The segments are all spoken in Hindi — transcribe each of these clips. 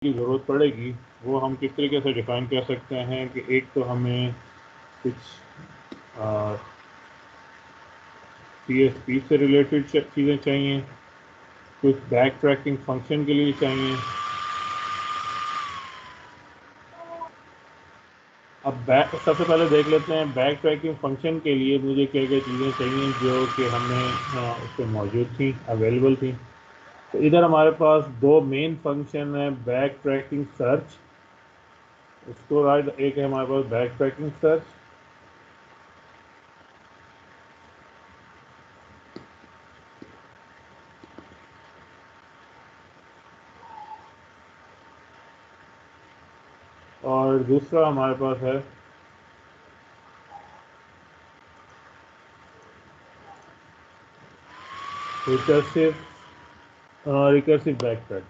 की ज़रूरत पड़ेगी वो हम किस तरीके से डिफ़ाइन कर सकते हैं कि एक तो हमें कुछ CSP से रिलेटेड चीज़ें चाहिए, कुछ बैक ट्रैकिंग फंक्शन के लिए चाहिए। अब सबसे पहले देख लेते हैं बैक ट्रैकिंग फंक्शन के लिए मुझे क्या क्या चीज़ें चाहिए जो कि हमें उस पर मौजूद थी, अवेलेबल थी। तो इधर हमारे पास दो मेन फंक्शन है, बैक ट्रैकिंग सर्च, उसको बाद एक है हमारे पास बैक ट्रैकिंग सर्च, और दूसरा हमारे पास है रिकर्सिव बैक ट्रैक।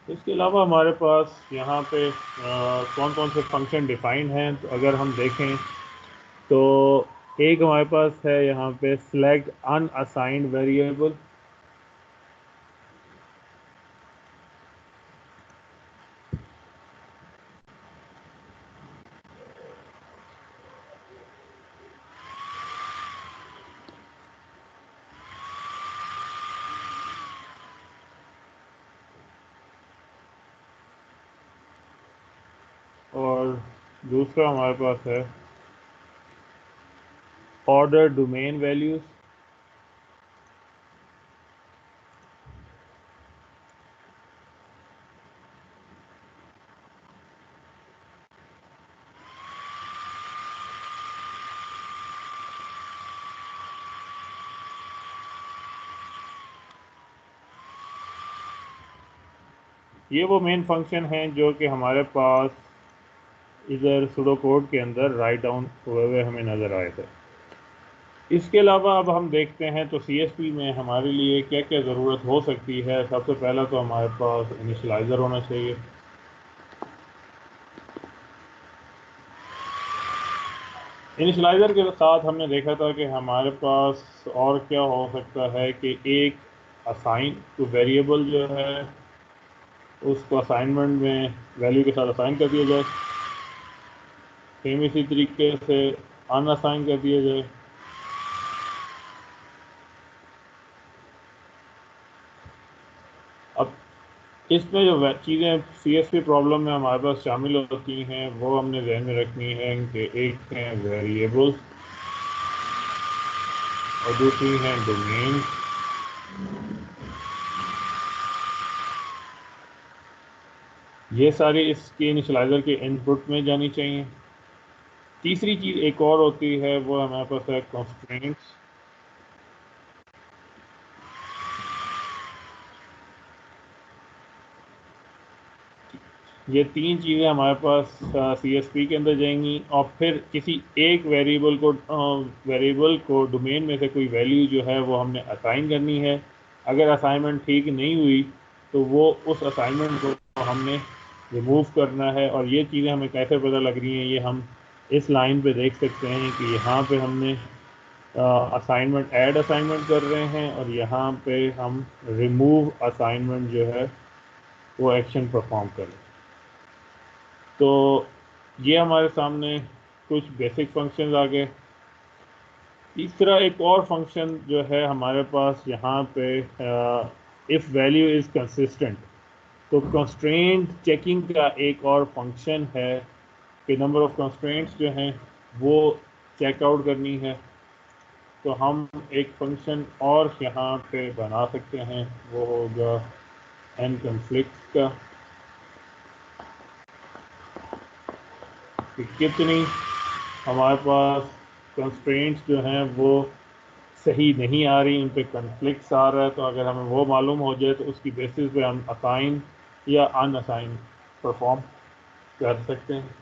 इसके अलावा हमारे पास यहाँ पे कौन कौन से फंक्शन डिफाइंड हैं, तो अगर हम देखें तो एक हमारे पास है यहाँ पे सेलेक्ट अनअसाइंड वेरिएबल, और दूसरा हमारे पास है ऑर्डर डोमेन वैल्यूज। ये वो मेन फंक्शन हैं जो कि हमारे पास इधर सुडो कोड के अंदर राइट डाउन हुए हुए हमें नज़र आए थे। इसके अलावा अब हम देखते हैं तो CSP में हमारे लिए क्या क्या ज़रूरत हो सकती है। सबसे पहला तो हमारे पास इनिशलाइज़र होना चाहिए। इनिशलाइज़र के साथ हमने देखा था कि हमारे पास और क्या हो सकता है कि एक असाइन टू वेरिएबल जो है उसको असाइनमेंट में वैल्यू के साथ असाइन कर दिया जाए, सेम इसी तरीके से अनअसाइन कर दिया जाए। अब इसमें जो चीज़ें CSP प्रॉब्लम में हमारे पास शामिल होती हैं वो हमने ध्यान में रखनी है कि एक है वेरिएबल्स और दूसरी हैं डोमेन। ये सारी इसके इनिशियलाइज़र के इनपुट में जानी चाहिए। तीसरी चीज़ एक और होती है वो हमारे पास है कंस्ट्रेंट्स। ये तीन चीज़ें हमारे पास CSP के अंदर जाएंगी और फिर किसी एक वेरिएबल को डोमेन में से कोई वैल्यू जो है वो हमने असाइन करनी है। अगर असाइनमेंट ठीक नहीं हुई तो वो उस असाइनमेंट को हमने रिमूव करना है। और ये चीज़ें हमें कैसे पता लग रही हैं, ये हम इस लाइन पे देख सकते हैं कि यहाँ पे हमने ऐड असाइनमेंट कर रहे हैं और यहाँ पे हम रिमूव असाइनमेंट जो है वो एक्शन परफॉर्म कर रहे हैं। तो ये हमारे सामने कुछ बेसिक फंक्शंस आ गए। तीसरा एक और फंक्शन जो है हमारे पास यहाँ पे इफ़ वैल्यू इज़ कंसिस्टेंट, तो कंस्ट्रेंट चेकिंग का एक और फंक्शन है कि नंबर ऑफ कंस्ट्रेंट्स जो हैं वो चेकआउट करनी है। तो हम एक फंक्शन और यहाँ पे बना सकते हैं, वो होगा एन कन्फ्लिक्ट का, कि कितनी हमारे पास कंस्ट्रेंट्स जो हैं वो सही नहीं आ रही, उन पे कन्फ्लिक्ट्स आ रहा है। तो अगर हमें वो मालूम हो जाए तो उसकी बेसिस पे हम असाइन या अनअसाइन परफॉर्म कर सकते हैं।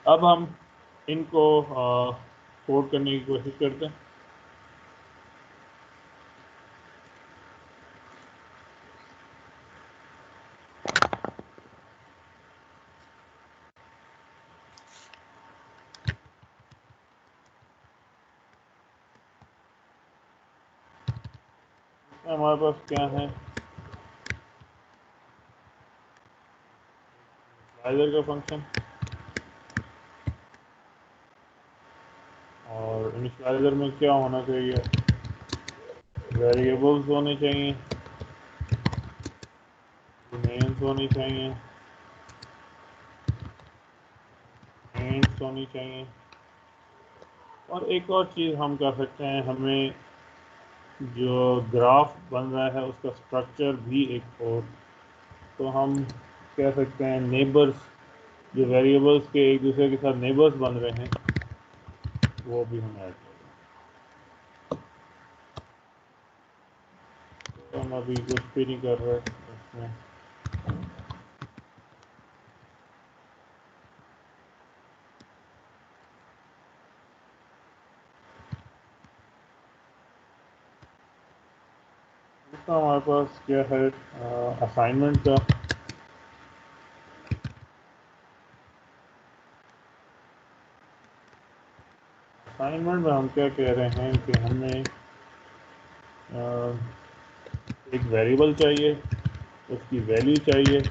अब हम इनको कोड करने की कोशिश करते हैं। हमारे पास क्या है, इनिशियलाइजर का फंक्शन, और इनिशियलाइजर में क्या होना चाहिए, वेरिएबल्स होने चाहिए, नेम्स होनी चाहिए, नेम्स होनी चाहिए। और एक और चीज़ हम कर सकते हैं, हमें जो ग्राफ बन रहा है उसका स्ट्रक्चर भी एक हो, तो हम कह सकते हैं नेबर्स, जो वेरिएबल्स के एक दूसरे के साथ नेबर्स बन रहे हैं, वो भी हम ऐड करें। तो हम अभी कुछ भी नहीं कर रहे इसमें। तो हमारे पास क्या है, असाइनमेंट का। असाइनमेंट में हम क्या कह रहे हैं कि हमें एक वेरिएबल चाहिए, उसकी वैल्यू चाहिए,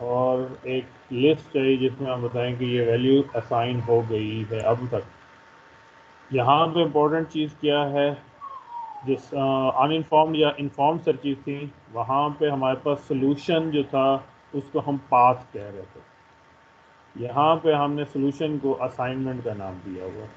और एक लिस्ट चाहिए जिसमें हम बताएं कि ये वैल्यू असाइन हो गई है अब तक। यहाँ पे इम्पोर्टेंट चीज़ क्या है, जिस अनइन्फॉर्म्ड या इन्फॉर्म्ड सर्चेज थी, वहाँ पे हमारे पास सोल्यूशन जो था उसको हम पाथ कह रहे थे। यहाँ पे हमने सोल्यूशन को असाइनमेंट का नाम दिया हुआ।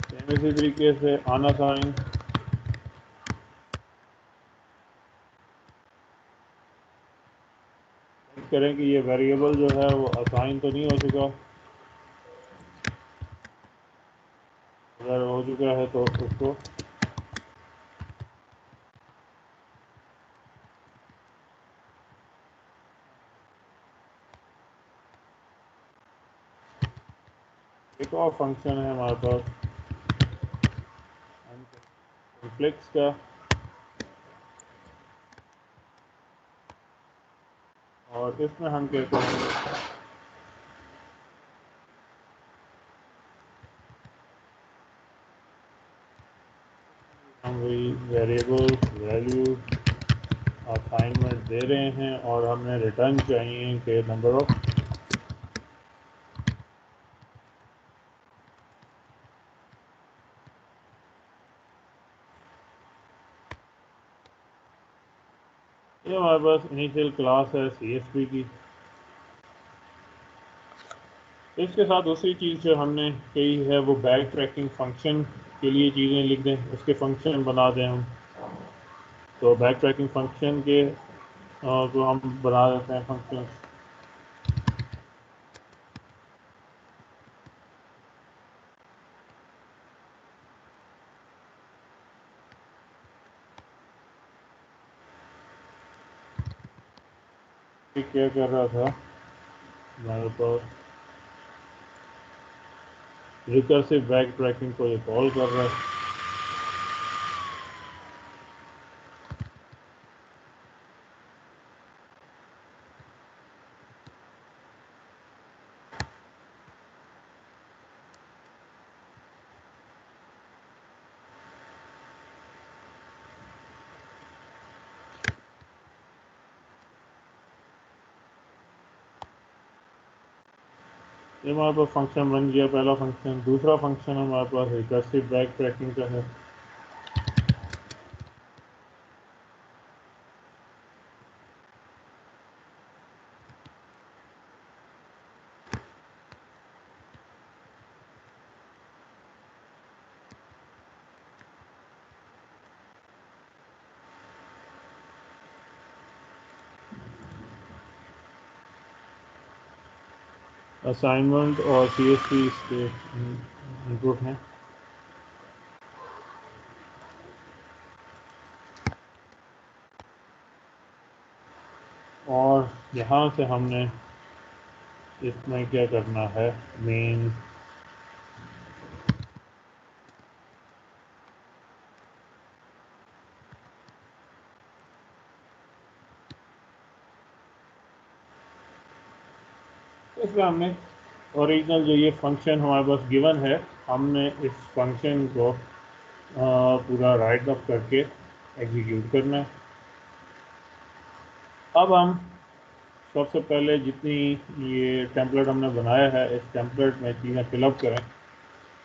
सेम इसी तरीके से अनअसाइन, चेक करें कि ये वेरिएबल जो है वो असाइन तो नहीं हो चुका। अगर हो चुका है तो उसको एक और फंक्शन है हमारे पास कॉम्प्लेक्स का, और इसमें हम कहते हैं हम वही वेरिएबल वैल्यू असाइनमेंट दे रहे हैं, और हमें रिटर्न चाहिए कि नंबर ऑफ। ये हमारे पास इनिशियल क्लास है CSP की। इसके साथ दूसरी चीज़ जो हमने कही है वो बैक ट्रैकिंग फंक्शन के लिए चीज़ें लिख दें, उसके फंक्शन बना दें हम। तो बैक ट्रैकिंग फंक्शन के को हम बना देते हैं फंक्शन। क्या कर रहा था हमारे पास, रिकर्सिव बैक ट्रैकिंग को ये कॉल कर रहा है। ये हमारे पास फंक्शन बन गया पहला फंक्शन। दूसरा फंक्शन हमारे पास रिकर्सिव बैक ट्रैकिंग का है। असाइनमेंट और CSP इसके इनपुट हैं। और यहाँ से हमने इसमें क्या करना है, मेन दूसरा हमने ओरिजिनल जो ये फंक्शन हमारे पास गिवन है, हमने इस फंक्शन को पूरा राइट अप करके एग्जीक्यूट करना है। अब हम सबसे पहले जितनी ये टेम्पलेट हमने बनाया है, इस टेम्पलेट में चीज़ें फिलअप करें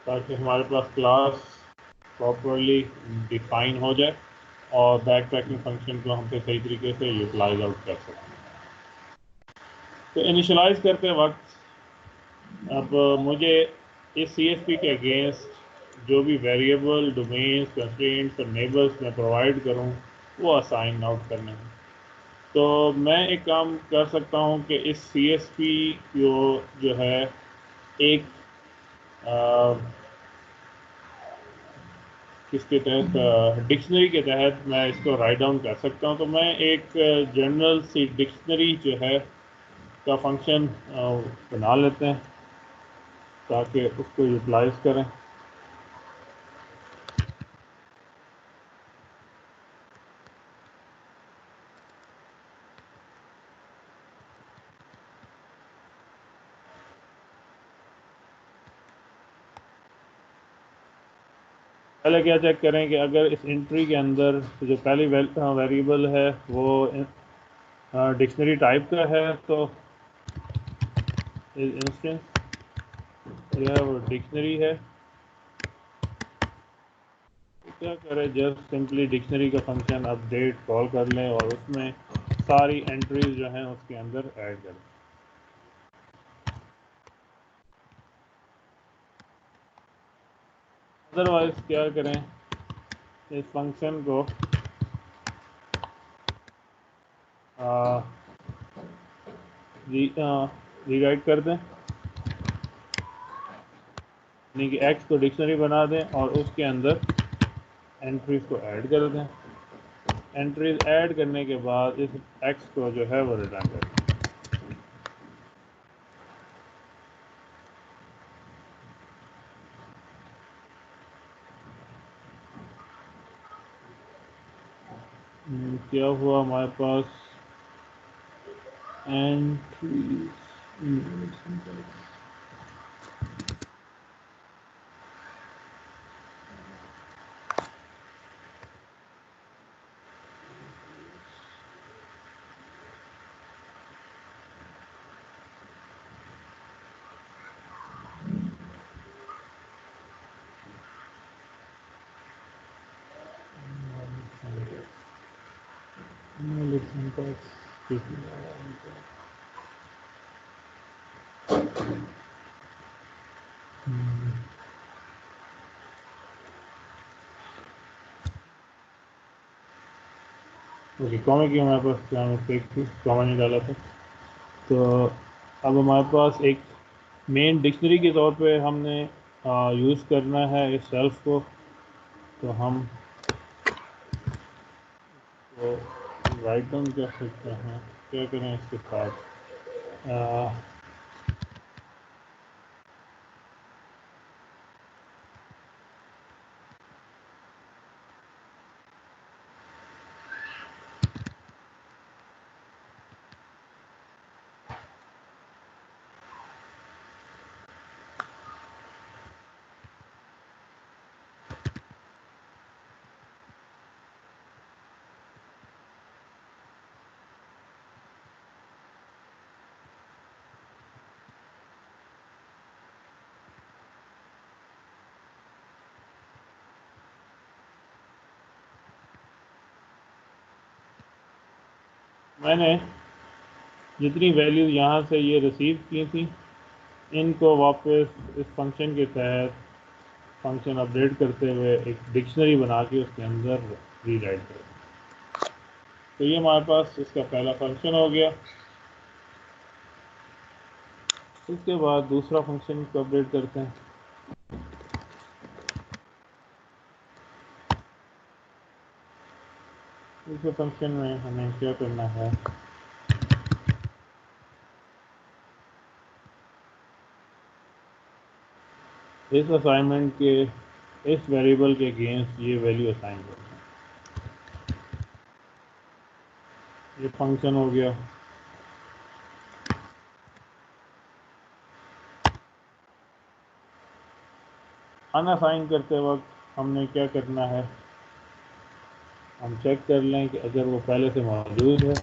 ताकि हमारे पास क्लास प्रॉपरली डिफाइन हो जाए और बैक ट्रैकिंग फंक्शन को हम सही तरीके से यूटिलाइज आउट कर सकें। तो इनिशलाइज करते वक्त अब मुझे इस CSP के अगेंस्ट जो भी वेरिएबल, डोमेन्स, कंस्ट्रेंट्स और नेबर्स मैं प्रोवाइड करूं वो असाइन आउट करने हैं। तो मैं एक काम कर सकता हूं कि इस CSP को जो है एक किसके तहत, डिक्शनरी के तहत मैं इसको राइट डाउन कर सकता हूं। तो मैं एक जनरल सी डिक्शनरी जो है का फंक्शन बना लेते हैं ताकि उसको यूटिलाइज करें। पहले क्या चेक करें कि अगर इस एंट्री के अंदर जो पहली वेरिएबल है वो डिक्शनरी टाइप का है तो इंस्टेंस जो है वो डिक्शनरी है। क्या करें, जस्ट सिंपली डिक्शनरी का फंक्शन अपडेट कॉल कर लें और उसमें सारी एंट्रीज जो हैं उसके अंदर ऐड कर दें। अदरवाइज क्या करें, इस फंक्शन को रीराइट कर दें, यानी कि एक्स को डिक्शनरी बना दें और उसके अंदर एंट्रीज को ऐड कर दें। एंट्रीज ऐड करने के बाद इस एक्स को जो है वो रिटर्न कर दें। क्या हुआ हमारे पास एंट्रीज ओके, कॉमा की हमारे पास क्या मिस्टेक थी, कॉमा नहीं डाला था। तो अब हमारे पास एक मेन डिक्शनरी के तौर पे हमने यूज़ करना है इस सेल्फ को। तो हम तो राइट डाउन कर सकते हैं। क्या करें इसके साथ, मैंने जितनी वैल्यू यहाँ से ये रिसीव की थी इनको वापस इस फंक्शन के तहत फंक्शन अपडेट करते हुए एक डिक्शनरी बना के उसके अंदर रीराइट करें। तो ये हमारे पास इसका पहला फंक्शन हो गया। इसके बाद दूसरा फंक्शन को अपडेट करते हैं। दूसरे फंक्शन में हमें क्या करना है, इस असाइनमेंट के इस वेरिएबल के अगेंस्ट ये वैल्यू असाइन करना है। ये फंक्शन हो गया। अनअसाइन करते वक्त हमने क्या करना है, हम चेक कर लें कि अगर वो पहले से मौजूद है।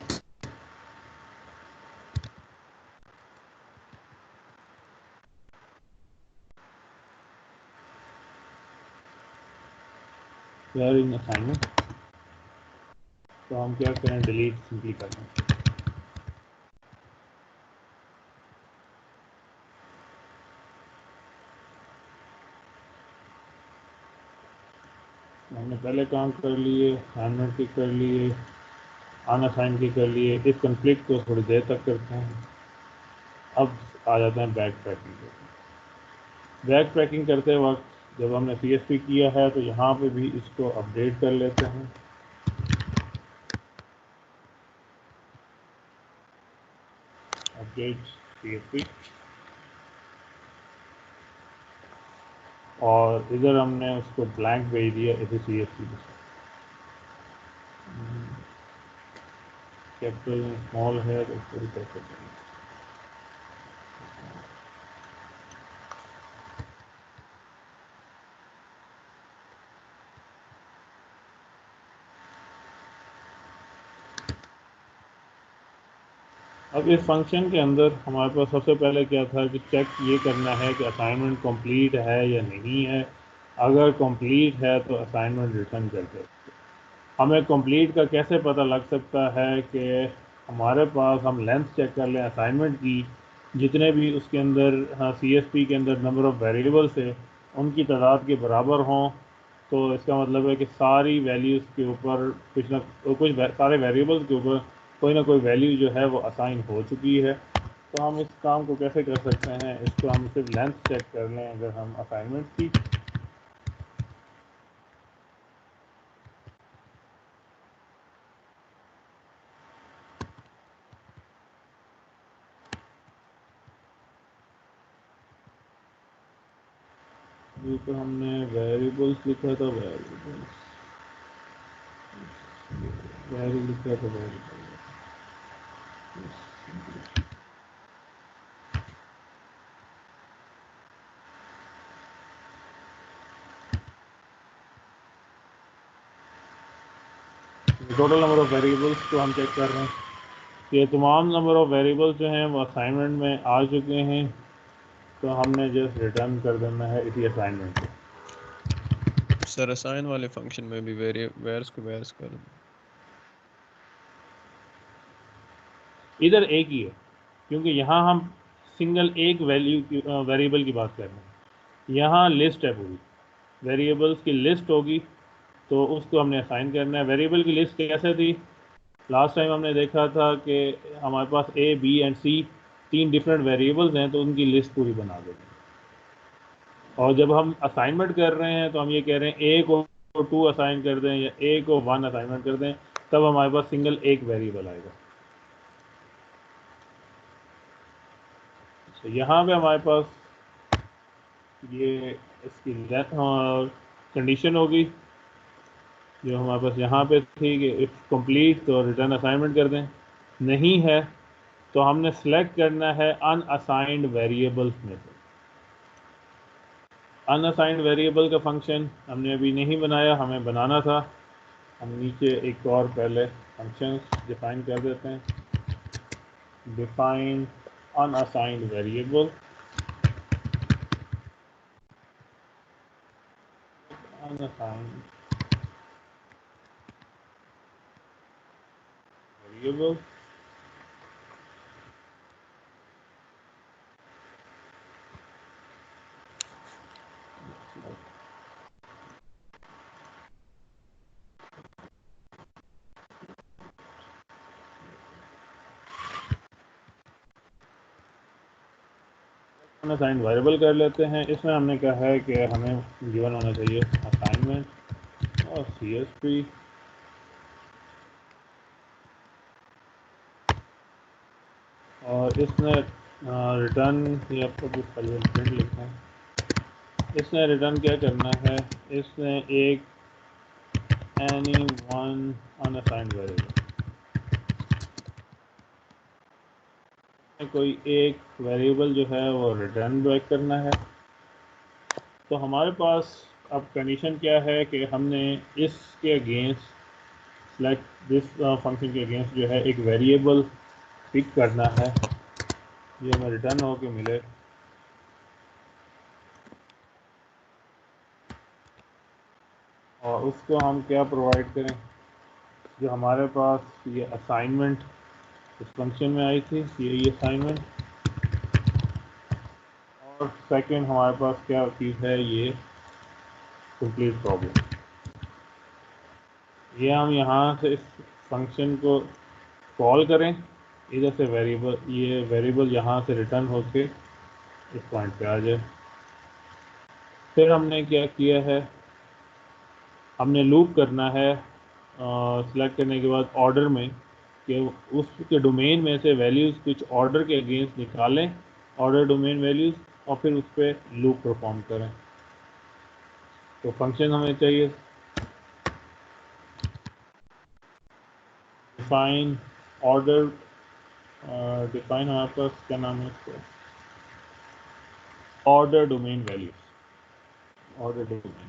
इन असाइनमेंट तो हम क्या करें, डिलीट सिंपली कर दें। हमने पहले काम कर लिए, असाइनमेंट के कर लिए, अनअसाइन के कर लिए। इस कंफ्लिक्ट को थोड़ी देर तक करते हैं। अब आ जाते हैं बैक ट्रैकिंग पे। बैक ट्रैकिंग करते वक्त जब हमने CSP किया है तो यहाँ पे भी इसको अपडेट कर लेते हैं। अपडेट CSP, और इधर हमने उसको ब्लैंक भेज दिया इसे CSP के साथ। कैपिटल स्मॉल है तो इसको भी कैसे करें। अब इस फंक्शन के अंदर हमारे पास सबसे पहले क्या था कि चेक ये करना है कि असाइनमेंट कंप्लीट है या नहीं है। अगर कंप्लीट है तो असाइनमेंट रिटर्न कर दे। हमें कंप्लीट का कैसे पता लग सकता है कि हमारे पास, हम लेंथ चेक कर लें असाइनमेंट की, जितने भी उसके अंदर CSP के अंदर नंबर ऑफ़ वेरिएबल्स है उनकी तादाद के बराबर हों, तो इसका मतलब है कि सारी वैल्यूज़ के ऊपर कुछ सारे वेरिएबल्स के ऊपर कोई ना कोई वैल्यू जो है वो असाइन हो चुकी है। तो हम इस काम को कैसे कर सकते हैं, इसको हम सिर्फ लेंथ चेक कर लें अगर हम असाइनमेंट की। ऊपर हमने वेरिएबल्स लिखा था, वैल्यू लिखा था variable. Total number of variables को हम चेक कर रहे हैं। ये तमाम नंबर ऑफ़ वेरिएबल्स जो हैं वो असाइनमेंट में आ चुके हैं, तो हमने जस्ट रिटर्न कर देना है इसी असाइनमेंट को। सर असाइन वाले फंक्शन में भी वेयर्स को वेयर्स कर दें। इधर एक ही है, क्योंकि यहाँ हम सिंगल एक वैल्यू की वेरिएबल की बात कर रहे हैं। यहाँ लिस्ट है, पूरी वेरिएबल्स की लिस्ट होगी, तो उसको हमने असाइन करना है। वेरिएबल की लिस्ट कैसे थी, लास्ट टाइम हमने देखा था कि हमारे पास A, B and C 3 different variables हैं, तो उनकी लिस्ट पूरी बना देते हैं। और जब हम असाइनमेंट कर रहे हैं तो हम ये कह रहे हैं A को 2 असाइन कर दें या A को 1 असाइनमेंट कर दें, तब हमारे पास सिंगल एक वेरिएबल आएगा। तो यहाँ पे हमारे पास ये इसकी कंडीशन होगी जो हमारे पास यहाँ पे थी कि इफ़ कंप्लीट तो रिटर्न असाइनमेंट कर दें, नहीं है तो हमने सेलेक्ट करना है अनअसाइंड वेरिएबल्स में से। अनअसाइंड वेरिएबल का फंक्शन हमने अभी नहीं बनाया, हमें बनाना था। हम नीचे एक और पहले फंक्शन डिफाइन कर देते हैं। Define unassigned variable, unassigned variable. Unassigned variable कर लेते हैं। इसमें हमने कहा है कि हमें गिवन होना चाहिए असाइनमेंट और CSP, और इसने रिटर्न, ये आपको भी प्रिंट लिखना है। इसने रिटर्न क्या करना है, इसने एक एनी वन अनअसाइंड वेरिएबल, कोई एक वेरिएबल जो है वो रिटर्न बैक करना है। तो हमारे पास अब कंडीशन क्या है कि हमने इसके अगेंस्ट सेलेक्ट दिस फंक्शन के अगेंस्ट जो है एक वेरिएबल पिक करना है, ये हमें रिटर्न हो के मिले। और उसको हम क्या प्रोवाइड करें, जो हमारे पास ये असाइनमेंट इस फंक्शन में आई थी, ये असाइनमेंट। और सेकंड हमारे पास क्या चीज़ है, ये कंप्लीट प्रॉब्लम। ये हम यहाँ से इस फंक्शन को कॉल करें, इधर से वेरिएबल, ये वेरिएबल यहाँ से रिटर्न होके इस पॉइंट पे आ जाए। फिर हमने क्या किया है, हमने लूप करना है सिलेक्ट करने के बाद ऑर्डर में, कि उसके डोमेन में से वैल्यूज़ कुछ ऑर्डर के अगेंस्ट निकालें, ऑर्डर डोमेन वैल्यूज़, और फिर उस पर लूप परफॉर्म करें। तो फंक्शन हमें चाहिए डिफाइन ऑर्डर, डिफाइन हमारे पास क्या नाम है इसको, order domain values, order domain.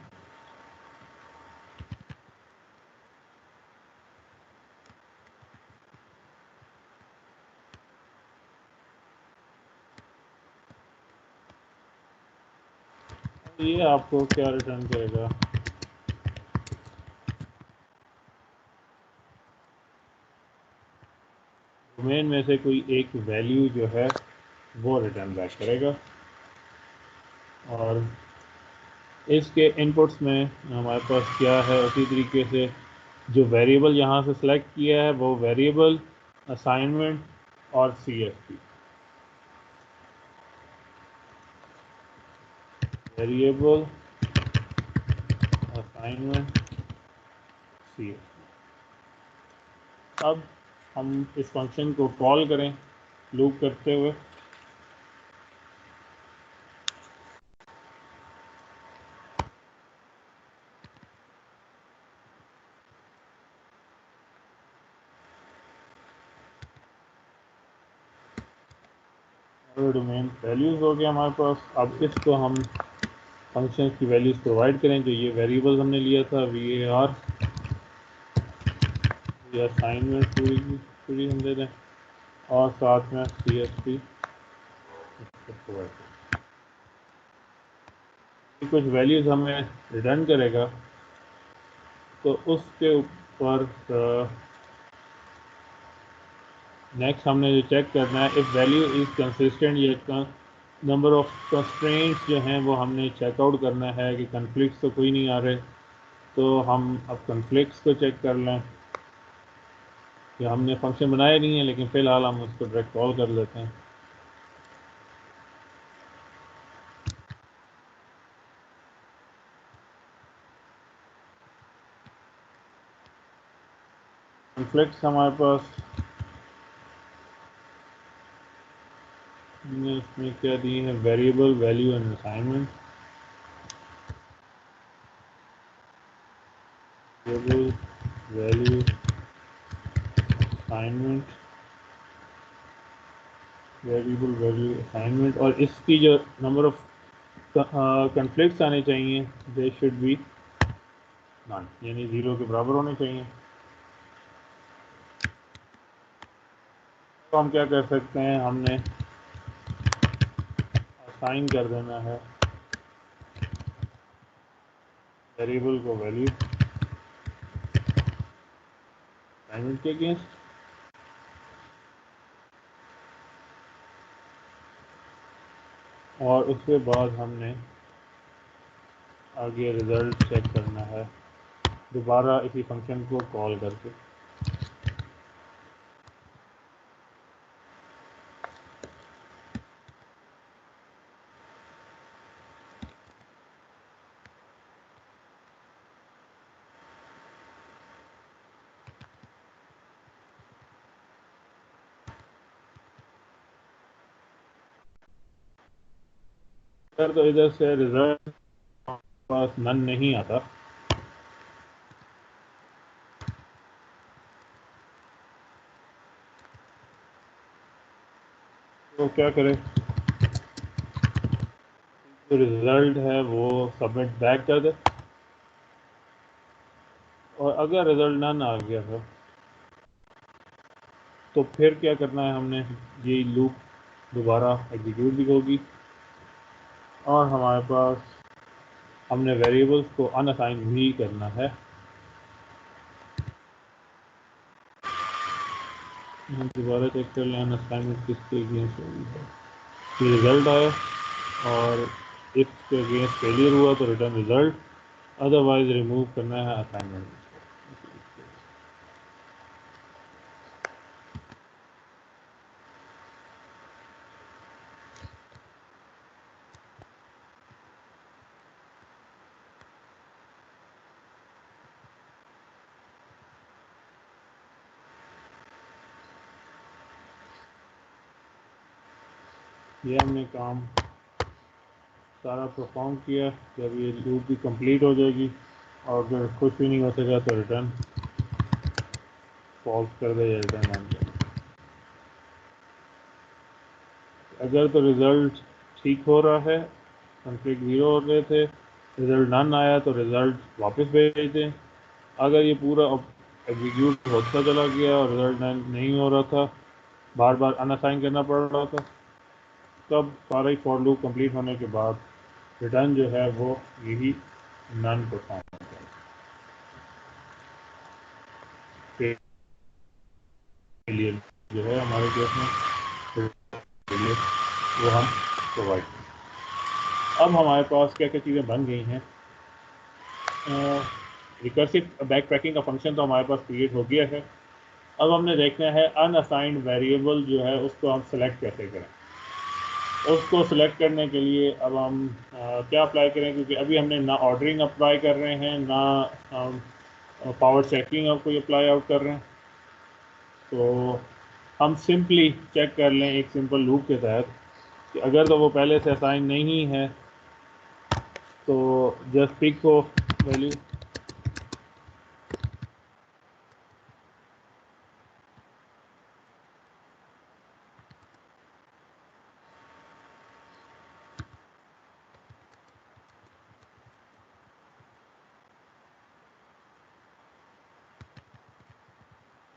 ये आपको क्या रिटर्न करेगा, डोमेन में से कोई एक वैल्यू जो है वो रिटर्न बैक करेगा। और इसके इनपुट्स में हमारे पास क्या है, उसी तरीके से जो वेरिएबल यहाँ से सिलेक्ट किया है वो वेरिएबल, असाइनमेंट और CSP। Variable, assignment, CSP। अब हम इस फंक्शन को कॉल करें लूप करते हुए। डोमेन वैल्यूज़ हो गया हमारे पास। अब इसको हम फंक्शन की वैल्यूज़ प्रोवाइड करें, जो ये वेरिएबल हमने लिया था VAR, ये असाइनमेंट पूरी हम दे दें, और साथ में CSP प्रोवाइड करें। कुछ वैल्यूज़ हमें रिटर्न करेगा, तो उसके ऊपर नेक्स्ट हमने जो चेक करना है, इफ़ वैल्यू इज़ कंसिस्टेंट, ये नंबर ऑफ कंस्ट्रेंट्स जो हैं वो हमने चेकआउट करना है कि कन्फ्लिक्ट्स तो कोई नहीं आ रहे। तो हम अब कन्फ्लिक्ट्स को चेक कर लें, कि हमने फंक्शन बनाया नहीं है लेकिन फ़िलहाल हम उसको डायरेक्ट कॉल कर लेते हैं। कन्फ्लिक्ट्स हमारे पास हमने इसमें क्या दिए हैं, variable, value and assignment. Variable, value, assignment, variable, value, assignment. और इसकी जो नंबर ऑफ कन्फ्लिक्ट्स आने चाहिए, दे शुड बी नन, यानी 0 के बराबर होने चाहिए। तो हम क्या कर सकते हैं, हमने असाइन कर देना है वेरिएबल को वैल्यू असाइनमेंट के अगेंस्ट, और उसके बाद हमने आगे रिज़ल्ट चेक करना है दोबारा इसी फंक्शन को कॉल करके। सर तो इधर से रिज़ल्ट पास नन नहीं आता, तो क्या करें, जो रिज़ल्ट है वो सबमिट बैक कर दे, और अगर रिज़ल्ट नन आ गया था तो फिर क्या करना है हमने, ये लूप दोबारा एग्जीक्यूट भी होगी और हमारे पास हमने वेरिएबल्स को अनअसाइन भी करना है। हम दोबारा चेक कर लें अनअसाइनमेंट किसके अगेंस्ट होगी है। ये रिज़ल्ट आया और इसके अगेंस्ट फेलियर हुआ तो रिटर्न रिज़ल्ट, अदरवाइज रिमूव करना है असाइनमेंट। ये हमने काम सारा परफॉर्म किया। जब ये लूप भी कंप्लीट हो जाएगी और अगर कुछ भी नहीं हो सका तो रिटर्न फॉल्स कर दे या रिटर्न मान जाए। अगर तो रिज़ल्ट ठीक हो रहा है, कॉन्फ्लिक्ट ज़ीरो हो रहे थे, रिज़ल्ट नन आया तो रिज़ल्ट वापस भेज दें। अगर ये पूरा एग्जीक्यूट होता चला गया और रिज़ल्ट नन नहीं हो रहा था, बार बार अनअसाइन करना पड़ रहा था, तब सारा ही फॉर लूप कंप्लीट होने के बाद रिटर्न जो है वो यही नन परफॉर्म फेलियर जो है हमारे केस में फेलियर वो हम प्रोवाइड करें। अब हमारे पास क्या क्या चीज़ें बन गई हैं। रिकर्सिव बैक ट्रैकिंग का फंक्शन तो हमारे पास क्रिएट हो गया है। अब हमने देखना है अनअसाइंड वेरिएबल जो है उसको हम सेलेक्ट कैसे करें। उसको सिलेक्ट करने के लिए अब हम क्या अप्लाई करें, क्योंकि अभी हमने ना ऑर्डरिंग अप्लाई कर रहे हैं ना पावर चेकिंग अब कोई अप्लाई आउट कर रहे हैं। तो हम सिंपली चेक कर लें एक सिंपल लूप के तहत कि अगर तो वो पहले से असाइन नहीं है तो जस्ट पिक को वैल्यू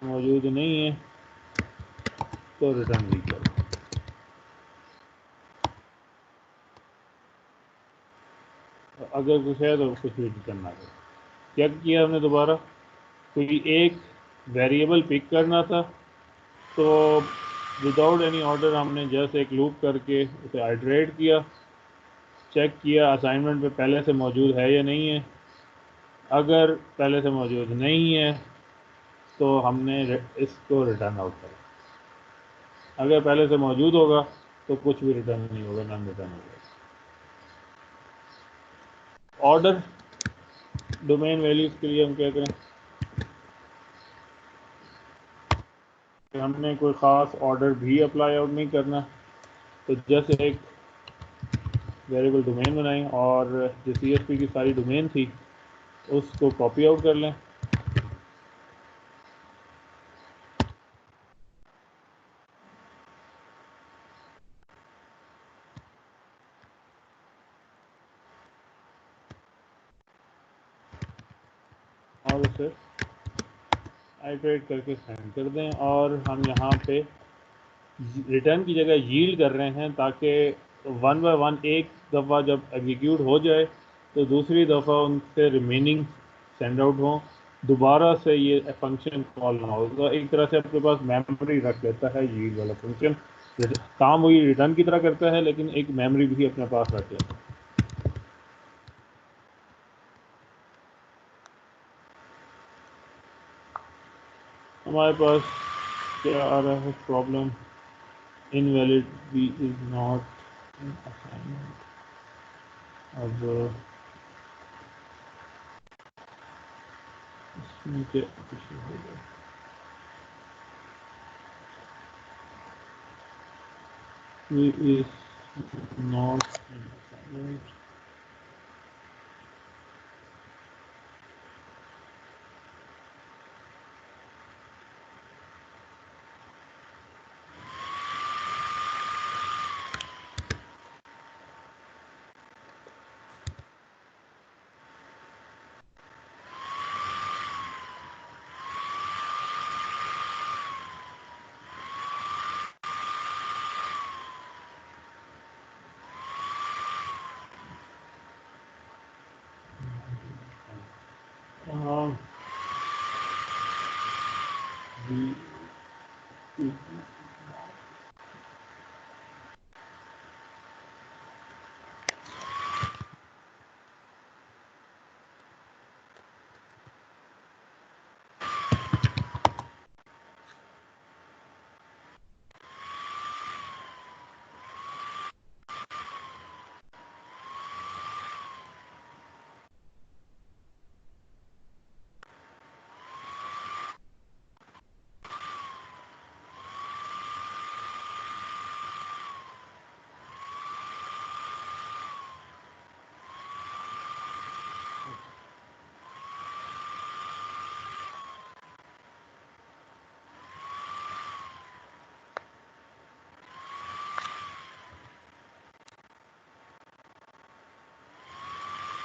मौजूद नहीं है तो रिटर्न भी करो। अगर कुछ है तो कुछ भी रिटर्न ना करो। चेक किया हमने दोबारा, कोई एक वेरिएबल पिक करना था तो विदाउट एनी ऑर्डर हमने जस्ट एक लूप करके उसे आइटरेट किया, चेक किया असाइनमेंट पे पहले से मौजूद है या नहीं है। अगर पहले से मौजूद नहीं है तो हमने इसको रिटर्न आउट करा। अगर पहले से मौजूद होगा तो कुछ भी रिटर्न नहीं होगा, नॉन रिटर्न होगा। ऑर्डर डोमेन वैल्यूज़ के लिए हम क्या करें कि हमने कोई ख़ास ऑर्डर भी अप्लाई आउट नहीं करना। तो जैसे एक वेरिएबल डोमेन बनाएं और जो CSP की सारी डोमेन थी उसको कॉपी आउट कर लें। और उसे आइटरेट करके सेंड कर दें और हम यहाँ पे रिटर्न की जगह यील्ड कर रहे हैं ताकि वन बाय वन एक दफ़ा जब एग्जीक्यूट हो जाए तो दूसरी दफ़ा उनसे रिमेनिंग सेंड आउट हों, दोबारा से ये फंक्शन कॉल ना हो। तो एक तरह से अपने पास मेमोरी रख लेता है यील्ड वाला फंक्शन। काम वही रिटर्न की तरह करता है लेकिन एक मेमोरी भी अपने पास रख लेता है। हमारे पास क्या आ रहा है problem, invalid B is not assignment. अब इसमें क्या इशू होगा, बी इज़ नॉट असाइनमेंट।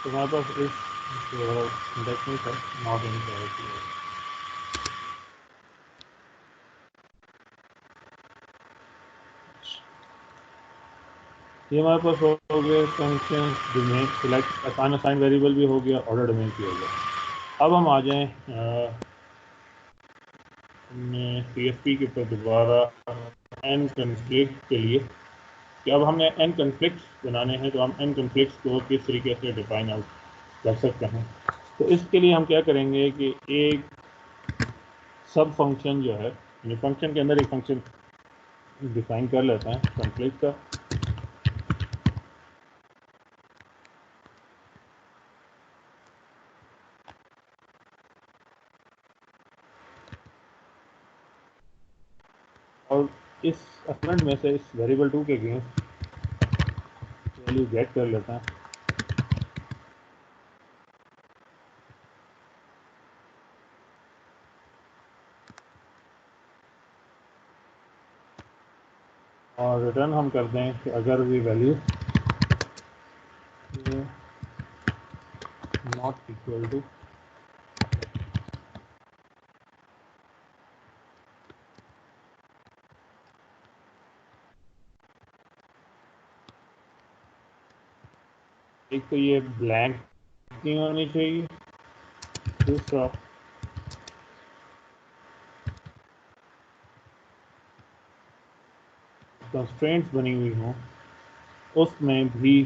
तो हमारे पास इस इंडेक्स नहीं था, नॉट इन ये हमारे पास हो गया function domain select assign variable भी हो गया, ऑर्डर डोमेन भी हो गया। अब हम आ जाएं CSP के ऊपर दोबारा एन कन्फ्लिक्ट के लिए कि अब हमने एन कन्फ्लिक्ट्स बनाने हैं, तो हम एन कन्फ्लिक्ट्स को किस तरीके से डिफाइन आउट कर सकते हैं। तो इसके लिए हम क्या करेंगे कि एक सब फंक्शन जो है, यानी फंक्शन के अंदर एक फंक्शन डिफाइन कर लेते हैं कन्फ्लिक्ट का। और इस असाइनमेंट में से इस वेरिएबल 2 के अगेंस्ट वैल्यू गेट कर लेते हैं। और रिटर्न हम कर दें कि अगर भी वैल्यू नॉट इक्वल टू एक तो ये ब्लैंक नहीं होनी चाहिए, दूसरा कंस्ट्रेंट्स बनी हुई हों उसमें भी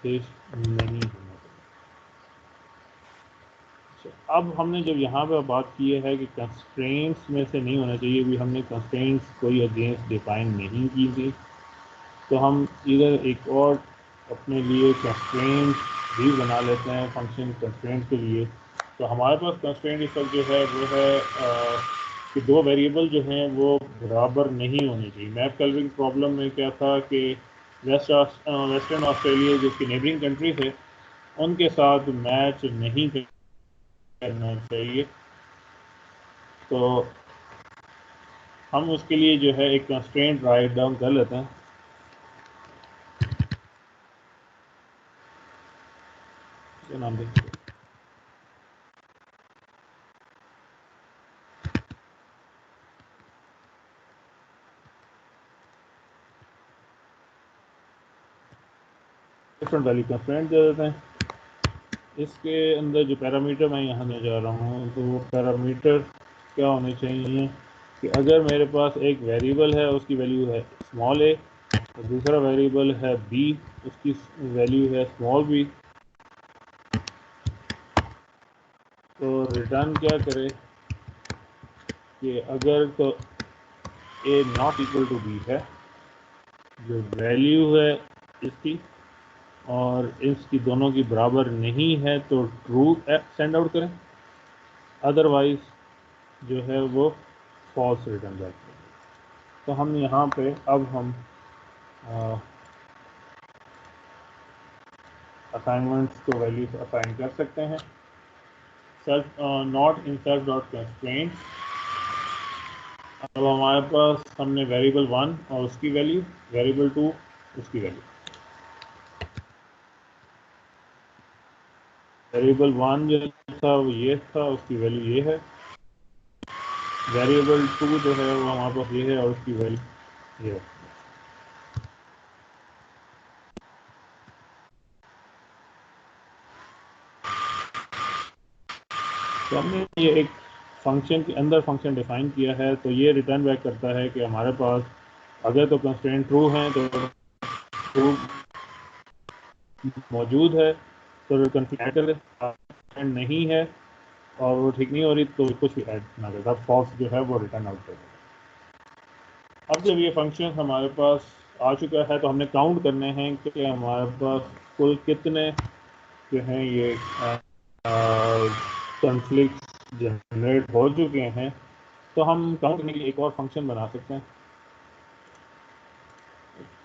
पेश नहीं होना चाहिए। अब हमने जब यहाँ पे बात की है कि कंस्ट्रेंट्स में से नहीं होना चाहिए, भी हमने कंस्ट्रेंट्स कोई अगेंस्ट डिफाइन नहीं की थी, तो हम इधर एक और अपने लिए कंस्ट्रेंट भी बना लेते हैं फंक्शन कंस्ट्रेंट के लिए। तो हमारे पास कंस्ट्रेंट इस वक्त जो है वो है कि दो वेरिएबल जो हैं वो बराबर नहीं होने चाहिए। मैप कल्विंग प्रॉब्लम में क्या था कि वेस्टर्न ऑस्ट्रेलिया जिसकी नेबरिंग कंट्री थे उनके साथ मैच नहीं करना चाहिए, तो हम उसके लिए जो है एक कंस्ट्रेंट राइट डाउन कर लेते हैं। नाम देखिए, डिफरेंट वैल्यू कंस्ट्रेंट दे देते हैं। इसके अंदर जो पैरामीटर मैं यहाँ ले जा रहा हूँ, तो वो पैरामीटर क्या होने चाहिए कि अगर मेरे पास एक वेरिएबल है उसकी वैल्यू है स्मॉल ए और दूसरा वेरिएबल है बी उसकी वैल्यू है स्मॉल बी, तो रिटर्न क्या करे कि अगर तो ए नॉट इक्वल टू बी है, जो वैल्यू है इसकी और इसकी दोनों की बराबर नहीं है तो ट्रू सेंड आउट करें, अदरवाइज जो है वो फॉल्स रिटर्न बैक करें। तो हम यहाँ पे अब हम असाइनमेंट्स को वैल्यूज असाइन कर सकते हैं। Self not in self dot constraint, अब हमारे पास हमने वेरिएबल 1 और उसकी वैल्यू, वेरिएबल 2 उसकी वैल्यू, वेरिएबल 1 जो था वो ये था उसकी वैल्यू ये है, वेरिएबल 2 जो है वो हमारे पास ये है और उसकी वैल्यू ये है। तो हमने ये एक फंक्शन के अंदर फंक्शन डिफाइन किया है, तो ये रिटर्न बैक करता है कि हमारे पास अगर तो कंस्ट्रेंट ट्रू हैं तो ट्रू मौजूद है तो कंफ्लिक्ट कर दे, नहीं है और वो ठीक नहीं हो रही तो कुछ भी ऐड ना करता, फॉल्स जो है वो रिटर्न आउट कर देगा। अब जब ये फंक्शन हमारे पास आ चुका है तो हमने काउंट करने हैं कि हमारे पास कुल कितने जो हैं ये कॉन्फ्लिक्ट जनरेट हो चुके हैं। तो हम काउंट करने के लिए एक और फंक्शन बना सकते हैं,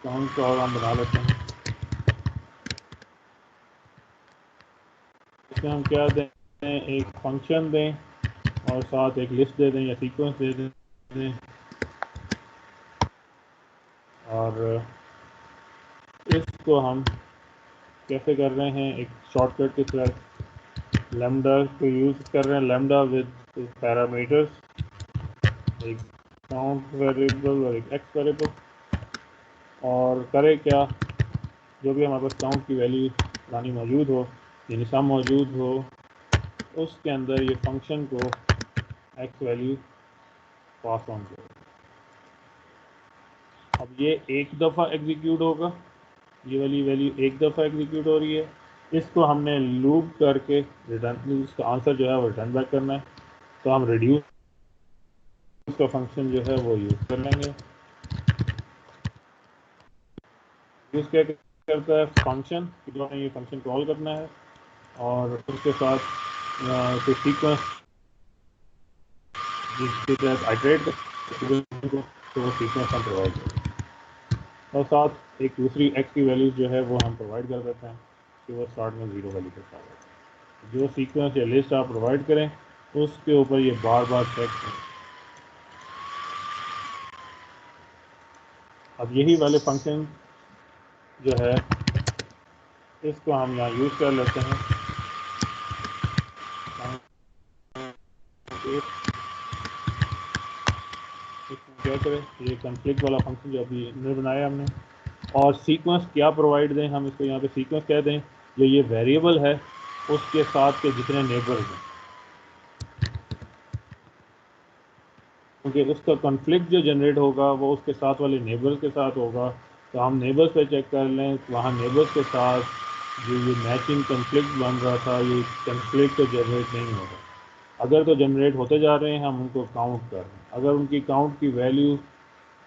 काउंट और हम बना लेते हैं। इसमें हम क्या दें, एक फंक्शन दें और साथ एक लिस्ट दे दें या सीक्वेंस दे दें और इसको हम कैसे कर रहे हैं, एक शॉर्टकट के साथ लैम्डा को यूज़ कर रहे हैं, लैम्डा विद पैरामीटर्स, एक काउंट वेरिएबल और एक एक्स वेरिएबल, और करें क्या, जो भी हमारे पास काउंट की वैल्यू पुरानी मौजूद हो यानी सम मौजूद हो उसके अंदर ये फंक्शन को एक्स वैल्यू पास ऑन करो। अब ये एक दफ़ा एग्जीक्यूट होगा, ये वाली वैल्यू एक दफ़ा एग्जीक्यूट हो रही है, इसको हमने लूप करके रिटर्न, इसका आंसर जो है वो रिटर्न बैक करना है। तो हम रिड्यूस का फंक्शन जो है वो यूज़ कर लेंगे। यूज़ क्या करता है, फंक्शन कि हमें ये फंक्शन कॉल करना है और उसके साथ कुछ सीक्वेंस जिसके तहत आइटरेट तो वो सीक्वेंस हम प्रोवाइड करें, और साथ एक दूसरी एक्स की वैल्यू जो है वो हम प्रोवाइड कर देते हैं कि वो स्टार्ट में 0 वैल्यू के साथ है। जो सीक्वेंस या लिस्ट आप प्रोवाइड करें उसके ऊपर ये बार बार चेक करें। अब यही वाले फंक्शन जो है इसको हम यहाँ यूज़ कर लेते हैं। क्या करें, ये कॉन्फ्लिक्ट वाला फंक्शन जो अभी इन्होंने बनाया हमने, और सीक्वेंस क्या प्रोवाइड दें, हम इसको यहाँ पे सीक्वेंस कह दें जो ये वेरिएबल है उसके साथ के जितने नेबर्स हैं, क्योंकि उसका कॉन्फ्लिक्ट जो जनरेट होगा वो उसके साथ वाले नेबर्स के साथ होगा। तो हम नेबर्स पे चेक कर लें, वहाँ नेबर्स के साथ जो ये मैचिंग कॉन्फ्लिक्ट बन रहा था ये कॉन्फ्लिक्ट तो जनरेट नहीं होगा। अगर तो जनरेट होते जा रहे हैं हम उनको काउंट कर रहे हैं, अगर उनकी काउंट की वैल्यू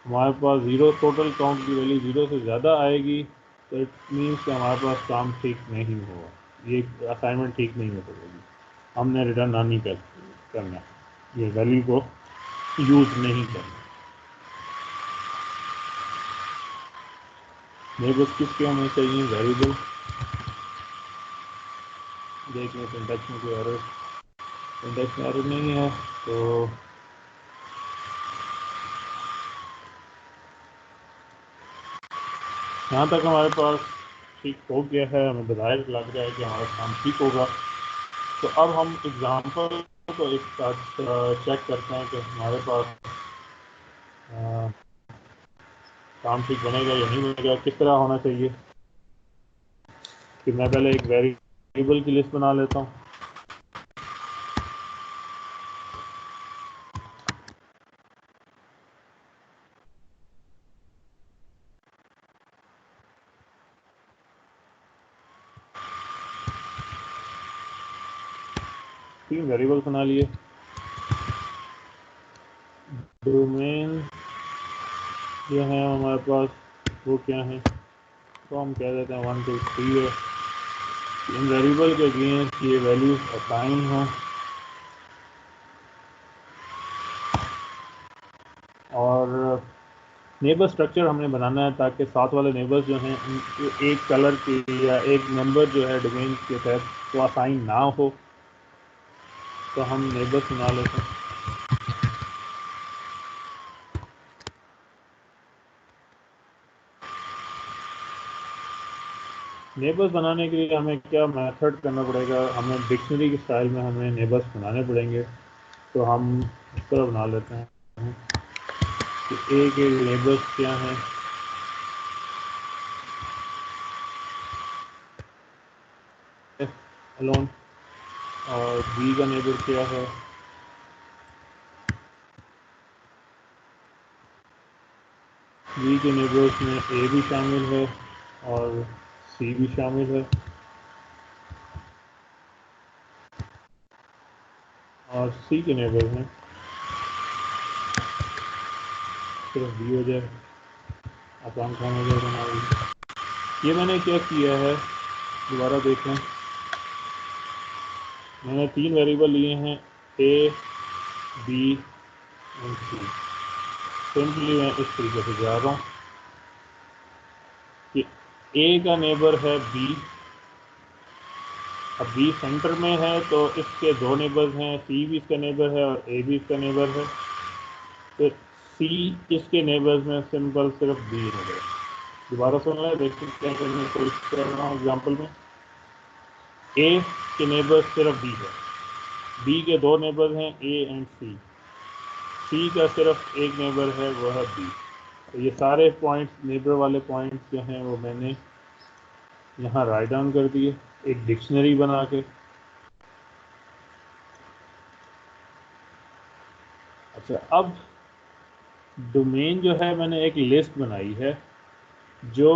हमारे पास ज़ीरो, टोटल काउंट की वैल्यू 0 से ज़्यादा आएगी तो इट मीन्स कि हमारे पास काम ठीक नहीं होगा, ये असाइनमेंट ठीक नहीं हो सकेगी, हमने रिटर्न नहीं करना, ये वैल्यू को यूज़ नहीं करना। मेरे पास किसके हमें चाहिए वेरिएबल, देख लें सिंटैक्स में कोई एरर, सिंटैक्स में एरर नहीं है तो यहाँ तक हमारे पास ठीक हो गया है, हमें बजाय लग रहा है कि हमारा काम ठीक होगा। तो अब हम एग्ज़ाम्पल को एक साथ चेक करते हैं कि हमारे पास काम ठीक बनेगा या नहीं बनेगा। किस तरह होना चाहिए कि मैं पहले एक वेरिएबल की लिस्ट बना लेता हूँ, तीन वेरिएबल बना लिए। डोमेन जो है हमारे पास वो क्या है, तो हम कह देते हैं 1 2 3 है। इन वेरिएबल के अगेंस्ट ये वैल्यू असाइन हो, और नेबर स्ट्रक्चर हमने बनाना है ताकि साथ वाले नेबर्स जो हैं उनको एक कलर के या एक नंबर जो है डोमेन के तहत वो असाइन ना हो। तो हम नेबर्स बना लेते हैं। नेबर्स बनाने के लिए हमें क्या मेथड करना पड़ेगा, हमें डिक्शनरी के स्टाइल में हमें नेबर्स बनाने पड़ेंगे। तो हम इस तरह बना लेते हैं कि ए के नेबर्स क्या हैं, अलोन, और बी का नेबर क्या है, बी के नेबर्स में ए भी शामिल है और सी भी शामिल है, और सी के नेबर में सिर्फ बी हो जाए, आसान काम हो जाएगा हमारी। ये मैंने क्या किया है, दोबारा देखें, मैंने तीन वेरिएबल लिए हैं A B and C. Simply मैं इस तरीके से जा रहा हूँ कि ए का नेबर है बी, अब बी सेंटर में है तो इसके दो नेबर्स हैं, सी भी इसका नेबर है और ए भी इसका नेबर है। तो सी इसके नेबर्स में सिंपल सिर्फ बी नेबर है, दोबारा सुन लें, देखते क्या करने की कोशिश कर रहा हूँ। एग्जाम्पल में ए के नेबर सिर्फ बी है, बी के दो नेबर हैं ए एंड सी का सिर्फ एक नेबर है, वो है बी। तो ये सारे पॉइंट्स, नेबर वाले पॉइंट्स जो हैं वो मैंने यहाँ राइट डाउन कर दिए एक डिक्शनरी बना के। अच्छा, अब डोमेन जो है मैंने एक लिस्ट बनाई है जो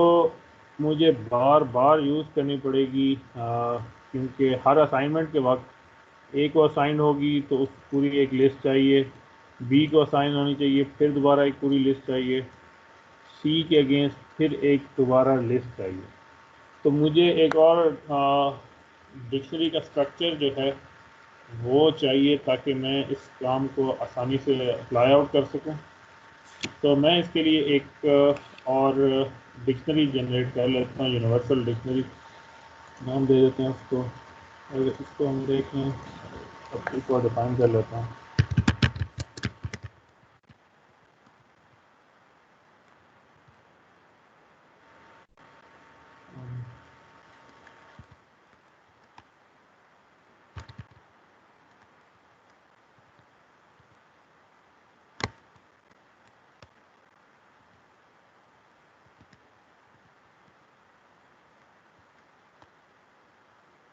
मुझे बार बार यूज़ करनी पड़ेगी, क्योंकि हर असाइनमेंट के वक्त ए को असाइन होगी तो उस पूरी एक लिस्ट चाहिए, बी को असाइन होनी चाहिए, फिर दोबारा एक पूरी लिस्ट चाहिए, सी के अगेंस्ट फिर एक दोबारा लिस्ट चाहिए। तो मुझे एक और डिक्शनरी का स्ट्रक्चर जो है वो चाहिए ताकि मैं इस काम को आसानी से अप्लाई आउट कर सकूं। तो मैं इसके लिए एक और डिक्शनरी जनरेट कर लेता हूँ, यूनिवर्सल डिक्शनरी नाम दे देते हैं उसको। अगर इसको हम देखें तो इसको डिफाइन कर लेता हूँ।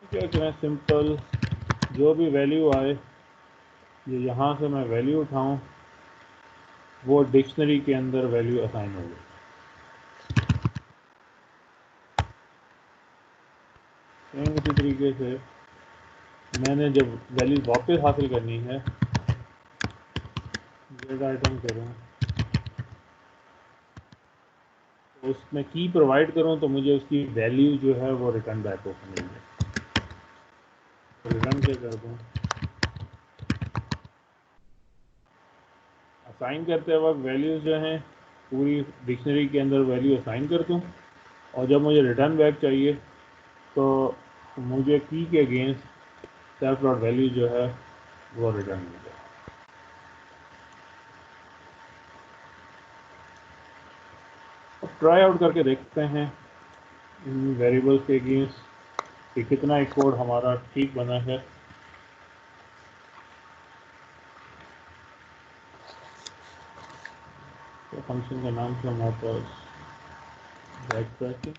क्या करें, सिंपल जो भी वैल्यू आए ये यहाँ से मैं वैल्यू उठाऊँ, वो डिक्शनरी के अंदर वैल्यू असाइन हो गई। सेम इसी तरीके से मैंने जब वैल्यू वापस हासिल करनी है, जेड आइटम करूँ तो उसमें की प्रोवाइड करूँ तो मुझे उसकी वैल्यू जो है वो रिटर्न बैक हो मिल जाए। तो रिटर्न क्या कर दूँ, असाइन करते वक्त वैल्यूज़ जो हैं पूरी डिक्शनरी के अंदर वैल्यू असाइन कर दूँ, और जब मुझे रिटर्न बैक चाहिए तो मुझे की के अगेंस्ट सेल्फ डॉट वैल्यू जो है वो रिटर्न मिल जाए। अब ट्राई आउट करके देखते हैं इन वेरिएबल्स के अगेंस्ट कि कितना एक कोड हमारा ठीक बना है। तो फंक्शन का नाम था हमारे पास बैक ट्रैकिंग।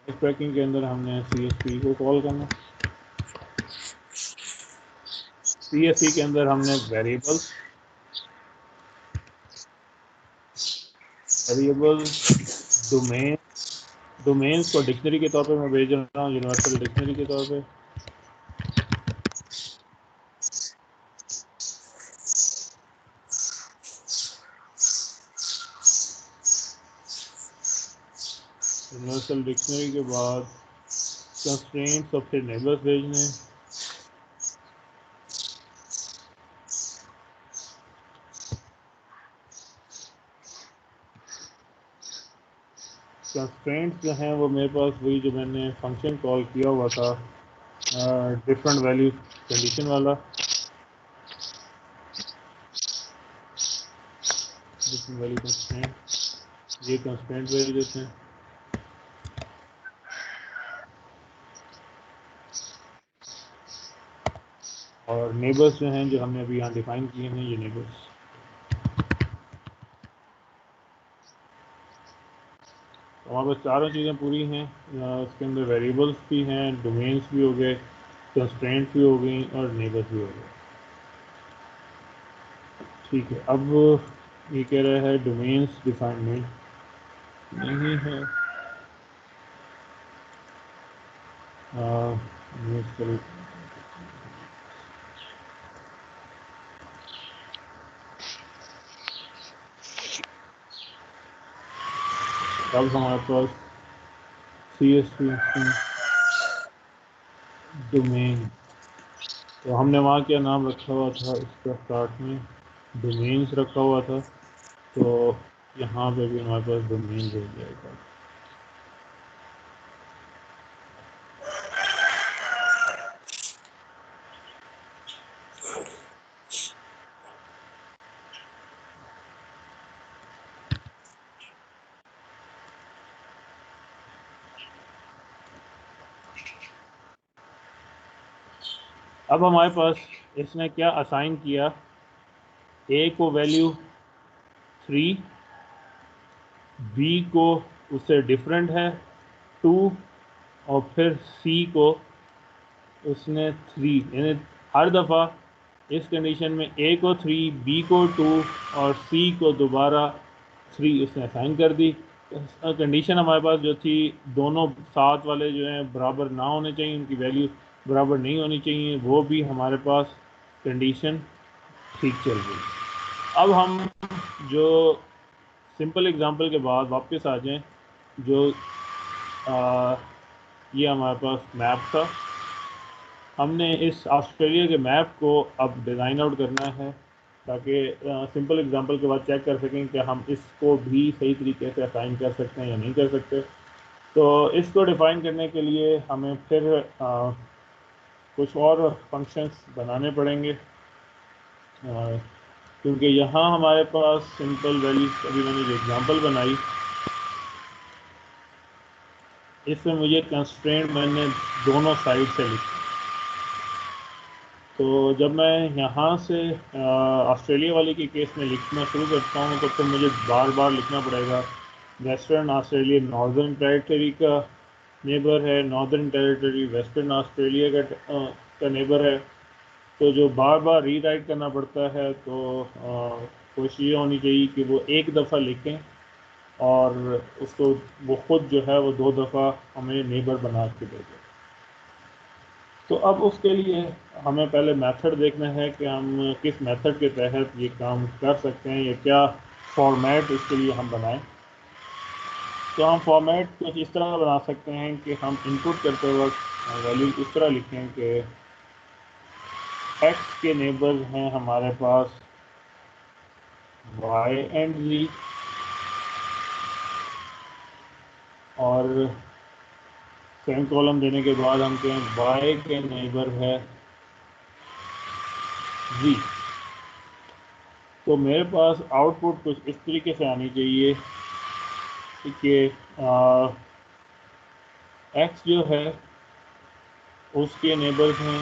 बैक ट्रैकिंग के अंदर हमने CSP को कॉल करना, CSP के अंदर हमने वेरिएबल्स डोमेन डोमेन्स को डिक्शनरी के तौर पे मैं भेज रहा हूँ, यूनिवर्सल डिक्शनरी के तौर पे। यूनिवर्सल डिक्शनरी के बाद कंस्ट्रेंट्स और फिर नेबर्स भेजने। कंस्ट्रेंट्स जो हैं वो मेरे पास वही जो मैंने फंक्शन कॉल किया हुआ था, डिफरेंट वैल्यू कंडीशन वाला, डिफरेंट वैल्यू कंस्ट्रेंट, ये कंस्ट्रेंट भेज देते हैं। और नेबर्स जो हैं जो हमने अभी यहाँ डिफाइन किए हैं, ये नेबर्स। तो हमारे पास चारों चीज़ें पूरी हैं, इसके अंदर वेरिएबल्स भी हैं, डोमेन्स भी हो गए, कंस्ट्रेंट्स भी हो गई और नेबर्स भी हो गए। ठीक है, अब ये कह रहा है डोमेन्स डिफाइनमेंट नहीं है। अब हमारे पास CSP डोमेन, तो हमने वहाँ क्या नाम रखा हुआ था, इसका स्टार्ट में डोमेन्स रखा हुआ था, तो यहाँ पे भी हमारे पास डोमेन हो जाएगा। अब हमारे पास इसने क्या असाइन किया, ए को वैल्यू 3, बी को उससे डिफरेंट है 2, और फिर सी को उसने 3, यानी हर दफ़ा इस कंडीशन में ए को 3, बी को 2 और सी को दोबारा 3 उसने असाइन कर दी। कंडीशन हमारे पास जो थी, दोनों साथ वाले जो हैं बराबर ना होने चाहिए, उनकी वैल्यू बराबर नहीं होनी चाहिए, वो भी हमारे पास कंडीशन ठीक चल रही। अब हम जो सिंपल एग्जांपल के बाद वापस आ जाएं, जो ये हमारे पास मैप था, हमने इस ऑस्ट्रेलिया के मैप को अब डिज़ाइन आउट करना है ताकि सिंपल एग्जांपल के बाद चेक कर सकें कि हम इसको भी सही तरीके से असाइन कर सकते हैं या नहीं कर सकते। तो इसको डिफ़ाइन करने के लिए हमें फिर कुछ और फंक्शंस बनाने पड़ेंगे, क्योंकि यहाँ हमारे पास सिंपल वैल्यूज, अभी मैंने जो एग्जांपल बनाई इसमें मुझे कंस्ट्रेंट मैंने दोनों साइड से लिखा। तो जब मैं यहाँ से ऑस्ट्रेलिया वाले के केस में लिखना शुरू करता हूँ तो मुझे बार बार लिखना पड़ेगा वेस्टर्न ऑस्ट्रेलिया नॉर्दर्न टेरिटरी का नेबर है, नॉर्दर्न टेरिटरी वेस्टर्न ऑस्ट्रेलिया का नेबर है। तो जो बार बार रीराइट करना पड़ता है, तो कोशिश ये होनी चाहिए कि वो एक दफ़ा लिखें और उसको वो खुद जो है वो 2 दफ़ा हमें नेबर बना के दे दें। तो अब उसके लिए हमें पहले मेथड देखना है कि हम किस मेथड के तहत ये काम कर सकते हैं, या क्या फॉर्मेट इसके लिए हम बनाएं। तो हम फॉर्मेट कुछ इस तरह बना सकते हैं कि हम इनपुट करते वक्त वैल्यू इस तरह लिखें कि एक्स के नेबर्स हैं हमारे पास वाई एंड जी, और सेम कॉलम देने के बाद हम कहें वाई के नेबर है जी। तो मेरे पास आउटपुट कुछ इस तरीके से आनी चाहिए कि एक्स जो है उसके नेबर्स हैं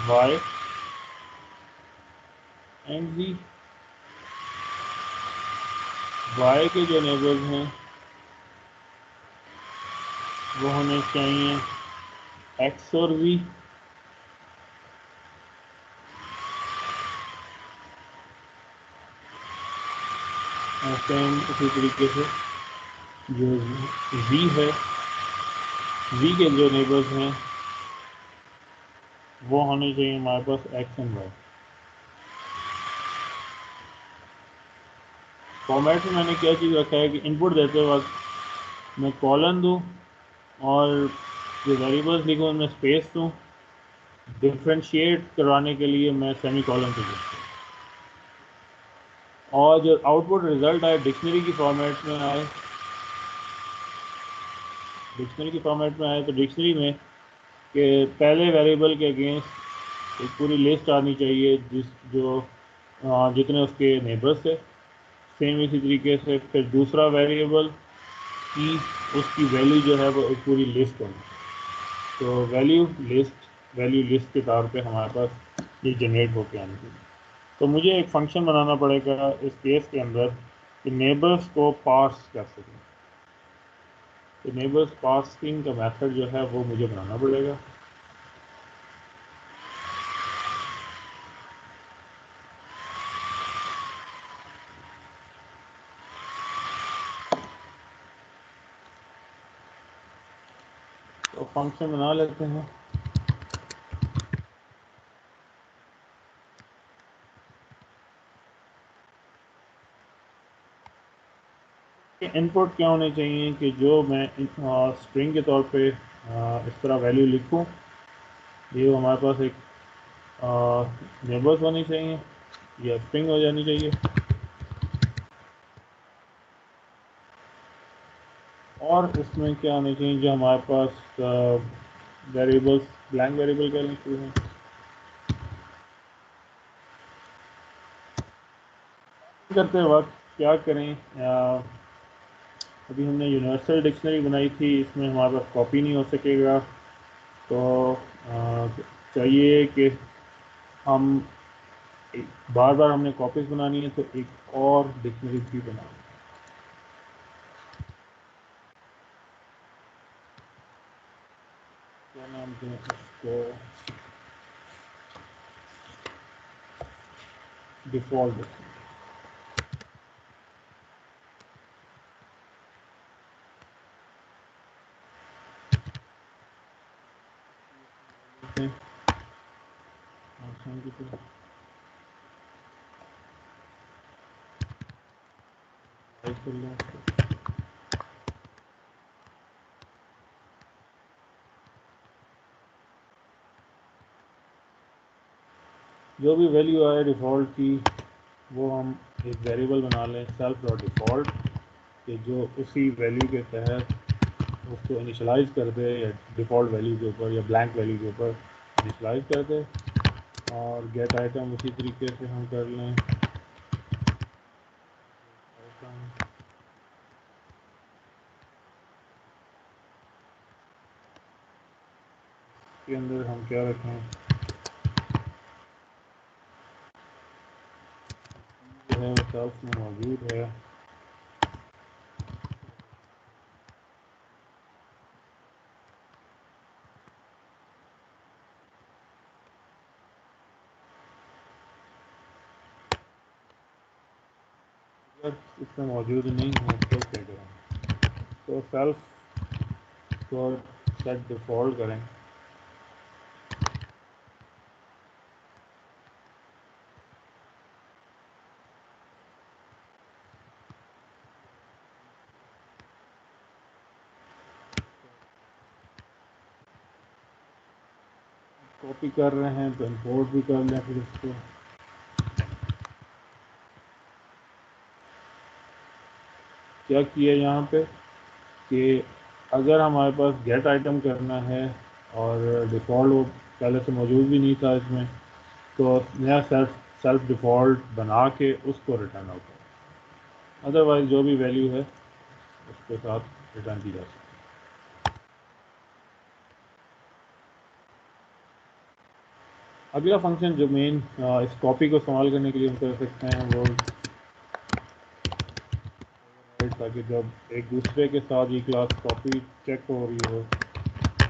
वाई एंड जी, वाई के जो नेबर्स हैं वो होने चाहिए एक्स और जी, सेम उसी तरीके से जो जी है, जी के जो नेबर्स हैं वो होने चाहिए हमारे पास एक्स एंड वाई। फॉर्मेट में मैंने क्या चीज़ रखा है कि इनपुट देते वक्त मैं कॉलन दूँ और जो वेरिएबल्स लिखूँ उनमें स्पेस दूँ, डिफ्रेंशिएट करवाने के लिए मैं सेमी कॉलन से दूँ, और जो आउटपुट रिजल्ट आए डिक्शनरी की फॉर्मेट में आए, डिक्शनरी की फॉर्मेट में आए तो डिक्शनरी में के पहले वेरिएबल के अगेंस्ट एक पूरी लिस्ट आनी चाहिए जितने उसके नेबर्स थे। सेम इसी तरीके से फिर दूसरा वेरिएबल की उसकी वैल्यू जो है वो एक पूरी लिस्ट होनी। तो वैल्यू लिस्ट के तौर पे हमारे पास ये जनरेट होके आनी चाहिए। तो मुझे एक फंक्शन बनाना पड़ेगा इस केस के अंदर कि नेबर्स को पार्स कर सकें। तो नेबर्स पार्सिंग का मेथड जो है वो मुझे बनाना पड़ेगा। तो फंक्शन बना लेते हैं। इनपुट क्या होने चाहिए कि जो मैं स्ट्रिंग के तौर पे इस तरह वैल्यू लिखूं, ये हमारे पास एक नेबर्स होनी चाहिए या स्ट्रिंग हो जानी चाहिए, और इसमें क्या होनी चाहिए जो हमारे पास वेरिएबल्स ब्लैंक वेरिएबल कह लेते हैं। करते वक्त क्या करें, अभी हमने यूनिवर्सल डिक्शनरी बनाई थी, इसमें हमारे पास कॉपी नहीं हो सकेगा, तो चाहिए कि हम बार बार हमने कॉपीज बनानी है, तो एक और डिक्शनरी भी बनानी है। क्या नाम दें इसको? Default dictionary. जो भी वैल्यू आए डिफ़ॉल्ट की, वो हम एक वेरिएबल बना लें सेल्फ डॉट डिफ़ॉल्ट, कि जो उसी वैल्यू के तहत उसको इनिशलाइज कर दे, या डिफ़ॉल्ट वैल्यू के ऊपर या ब्लैंक वैल्यू के ऊपर इनिशलाइज कर दे। और गेट आइटम उसी तरीके से हम कर लें। के अंदर हम क्या रखें, जो है वो सेल्फ में मौजूद है। अगर इसमें मौजूद नहीं है तो क्या करें, तो सेल्फ को सेट डिफ़ॉल्ट करें। कॉपी कर रहे हैं तो इंपोर्ट भी कर लें। फिर इसको क्या किया यहाँ पे कि अगर हमारे पास गेट आइटम करना है और डिफ़ॉल्ट वो पहले से मौजूद भी नहीं था इसमें, तो नया सेल्फ डिफ़ॉल्ट बना के उसको रिटर्न आउट करें। अदरवाइज़ जो भी वैल्यू है उसके साथ रिटर्न की जा सकती है। अगला फंक्शन जो मेन इस कॉपी को इस्तेमाल करने के लिए हम कर सकते हैं वो, ताकि जब एक दूसरे के साथ ये क्लास कॉपी चेक हो रही हो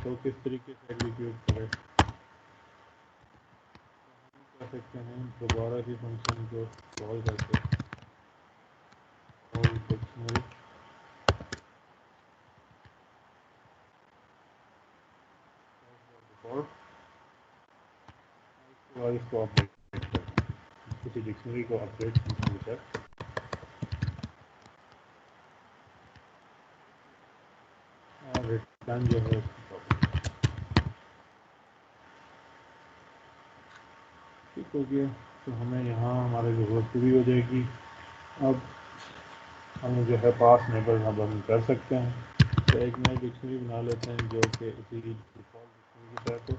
तो किस तरीके से एग्जीक्यूट करें। कर सकते हैं दोबारा इसी फंक्शन को कॉल करके और डिक्शनरी और इसको अपडेट करें, किसी डिक्शनरी को अपडेट कर और रिटर्न जो है ठीक हो गया। तो हमें यहाँ हमारे ज़रूरत पूरी हो जाएगी। अब हम जो है पास नेबर हम बंद कर सकते हैं। तो एक नई डिक्शनरी बना लेते हैं जो कि इसी डिफ़ॉल्ट डिक्शनरी के तहत हो।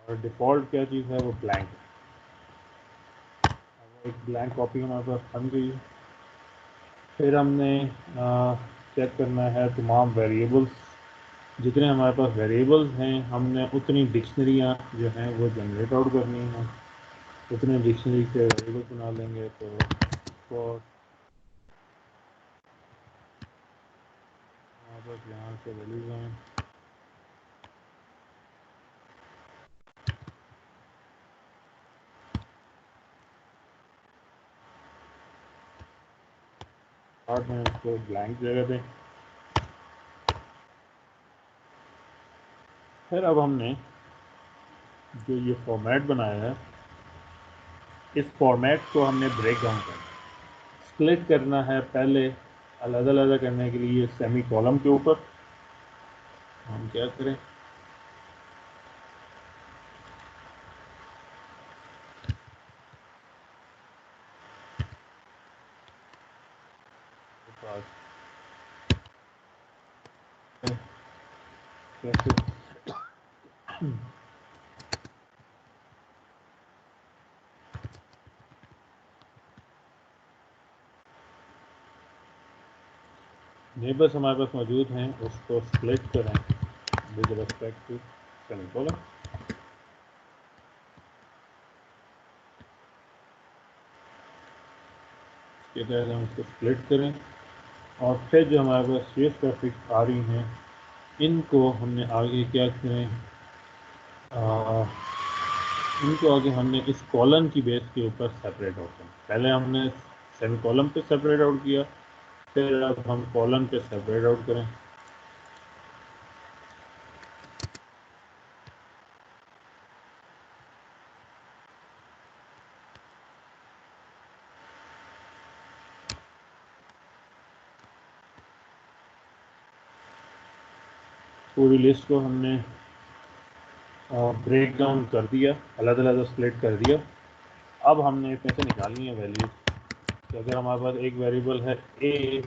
और डिफ़ॉल्ट क्या चीज़ है, वो ब्लैंक है। एक ब्लैंक कॉपी हमारे पास बन गई है। फिर हमने चेक करना है तमाम वेरिएबल्स, जितने हमारे पास वेरिएबल्स हैं हमने उतनी डिक्शनरियाँ जो हैं वो जनरेट आउट करनी हैं। उतने डिक्शनरी से वेरिएबल्स बना लेंगे। तो फॉर हमारे पास यहाँ से वैल्यूज हैं, स्टार्ट में उसको ब्लैंक जगह दें। फिर अब हमने जो ये फॉर्मेट बनाया है, इस फॉर्मेट को हमने ब्रेक डाउन करना है, स्प्लिट करना है। पहले अलग अलग करने के लिए सेमी कॉलम के ऊपर हम क्या करें, कैसे नेबर्स हमारे पास मौजूद हैं उसको स्प्लिट करें विद रिस्पेक्ट टू सेमीकोलन। इसके तहत हम इसको स्प्लिट करें और फिर जो हमारे पास ये सफिक्स आ रही हैं इनको हमने आगे क्या करें, इनको आगे हमने इस कॉलम की बेस के ऊपर सेपरेट आउट करें। पहले हमने सेमी कॉलम पे सेपरेट आउट किया, फिर अब हम कॉलम पे सेपरेट आउट करें। पूरी लिस्ट को हमने ब्रेक डाउन कर दिया, अलग अलग स्प्लिट कर दिया। अब हमने इसमें से निकालनी है वैल्यूज। तो अगर हमारे पास एक वेरिएबल है ए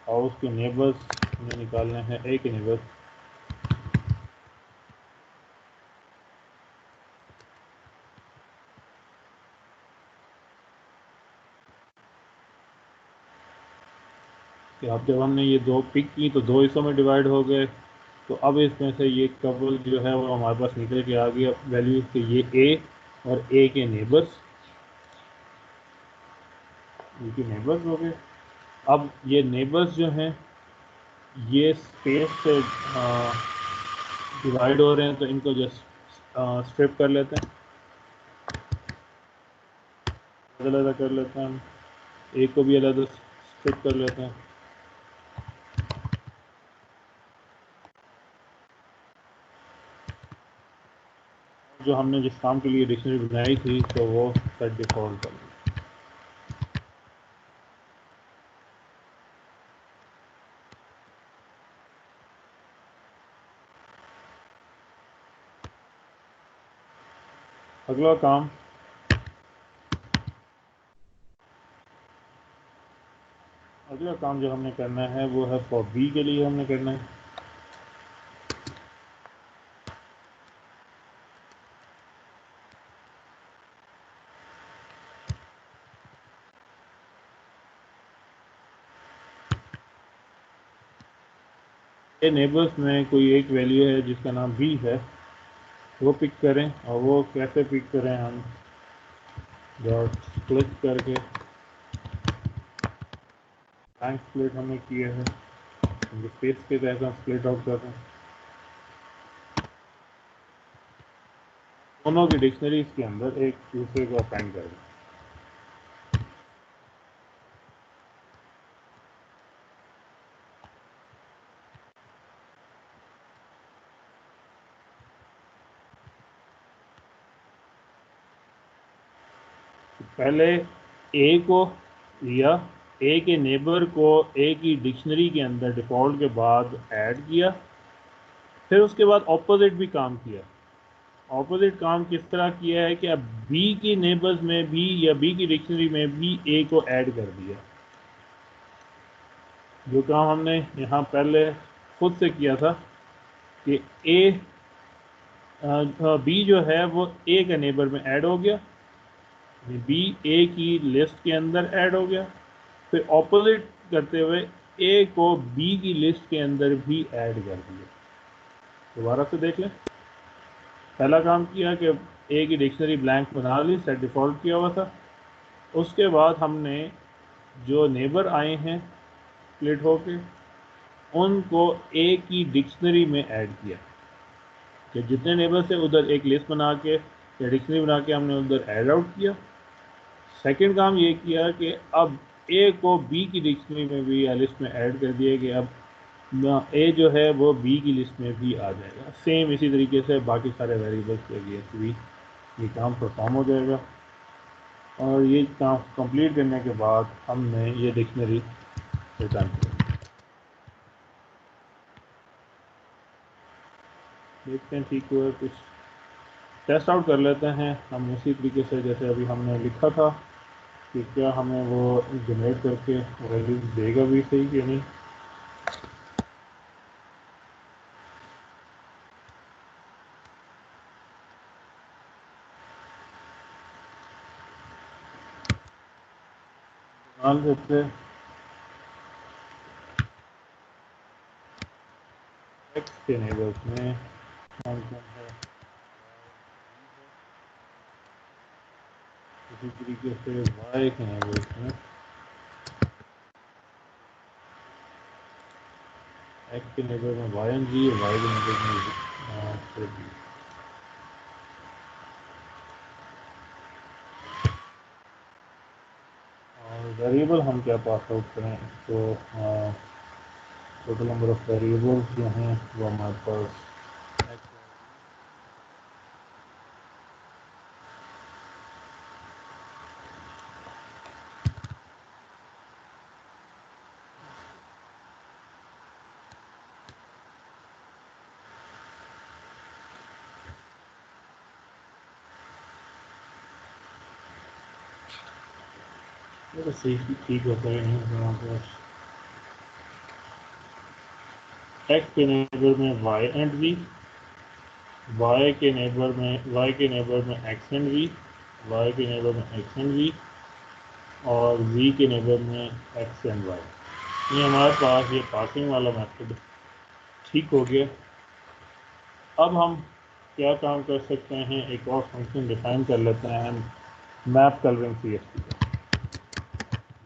और उसके नेबर्स हमें निकालने हैं ए के नेबर्स, कि अब जब हमने ये दो पिक की तो दो हिस्सों में डिवाइड हो गए। तो अब इसमें से ये कपल जो है वो हमारे पास निकल के आ गया वैल्यूज के, ये ए और ए के नेबर्स, ये नेबर्स हो गए। अब ये नेबर्स जो हैं ये स्पेस से डिवाइड हो रहे हैं, तो इनको जस्ट स्ट्रिप कर लेते हैं, अलग अलग कर लेते हैं हम, एक को भी अलग स्ट्रिप कर लेते हैं। जो हमने जिस काम के लिए डिक्शनरी बनाई थी तो वो सेट डिफॉल्ट कर लें। अगला काम, अगला काम जो हमने करना है वो है फॉर बी के लिए हमने करना है। ये नेबर्स में कोई एक वैल्यू है जिसका नाम बी है, वो पिक करें। और वो कैसे पिक करें, हम डॉट स्प्लिट करके, ब्लैंक स्प्लिट हमने किया है, स्पेस के तहत हम स्प्लिट आउट कर रहे हैं। दोनों की डिक्शनरीज के अंदर एक दूसरे को असाइन कर दें। पहले ए को लिया, ए के नेबर को ए की डिक्शनरी के अंदर डिफ़ॉल्ट के बाद ऐड किया, फिर उसके बाद ऑपोजिट भी काम किया। ऑपोजिट काम किस तरह किया है कि अब बी के नेबर्स में भी या बी की डिक्शनरी में भी ए को ऐड कर दिया। जो काम हमने यहाँ पहले खुद से किया था कि ए बी जो है वो ए के नेबर में ऐड हो गया, बी ए की लिस्ट के अंदर ऐड हो गया, फिर ऑपोजिट करते हुए ए को बी की लिस्ट के अंदर भी ऐड कर दिया। दोबारा से देख लें, पहला काम किया कि ए की डिक्शनरी ब्लैंक बना ली, सेट डिफ़ॉल्ट किया हुआ था। उसके बाद हमने जो नेबर आए हैं स्प्लिट होके, उनको ए की डिक्शनरी में ऐड किया, कि जितने नेबर से उधर एक लिस्ट बना के या डिक्शनरी बना के हमने उधर ऐड आउट किया। सेकंड काम ये किया कि अब ए को बी की डिक्शनरी में भी या लिस्ट में ऐड कर दिया कि अब ए जो है वो बी की लिस्ट में भी आ जाएगा। सेम इसी तरीके से बाकी सारे वेरिएबल्स के अगेंस्ट भी ये काम परफॉर्म हो जाएगा। और ये काम कंप्लीट करने के बाद हमने ये डिक्शनरी रिटर्न कर, देखते हैं ठीक हुआ। कुछ टेस्ट आउट कर लेते हैं हम उसी तरीके से जैसे अभी हमने लिखा था कि क्या हमें वो जनरेट करके वैल्यूज देगा भी सही कि नहीं। मान लेते के नेबर्स में कौन कौन है, इसी तरीके से वाई के नेबर्स में एक्स के नेबर में वाई एंड जी, वाई के नेबर में जी। और वेरिएबल हम क्या पास आउट करें, तो टोटल नंबर ऑफ वेरिएबल्स जो हैं वो हमारे पास सही ठीक होता है यहाँ पर एक्स के नेबर में वाई एंड वी, वाई के नेबर में एक्स एंड वी, वाई के नेबर में एक्स एंड वी और वी के नेबर में एक्स एंड वाई। ये हमारे पास ये पासिंग वाला मेथड ठीक हो गया। अब हम क्या काम कर सकते हैं, एक और फंक्शन डिफाइन कर लेते हैं मैप कलरिंग CSP का,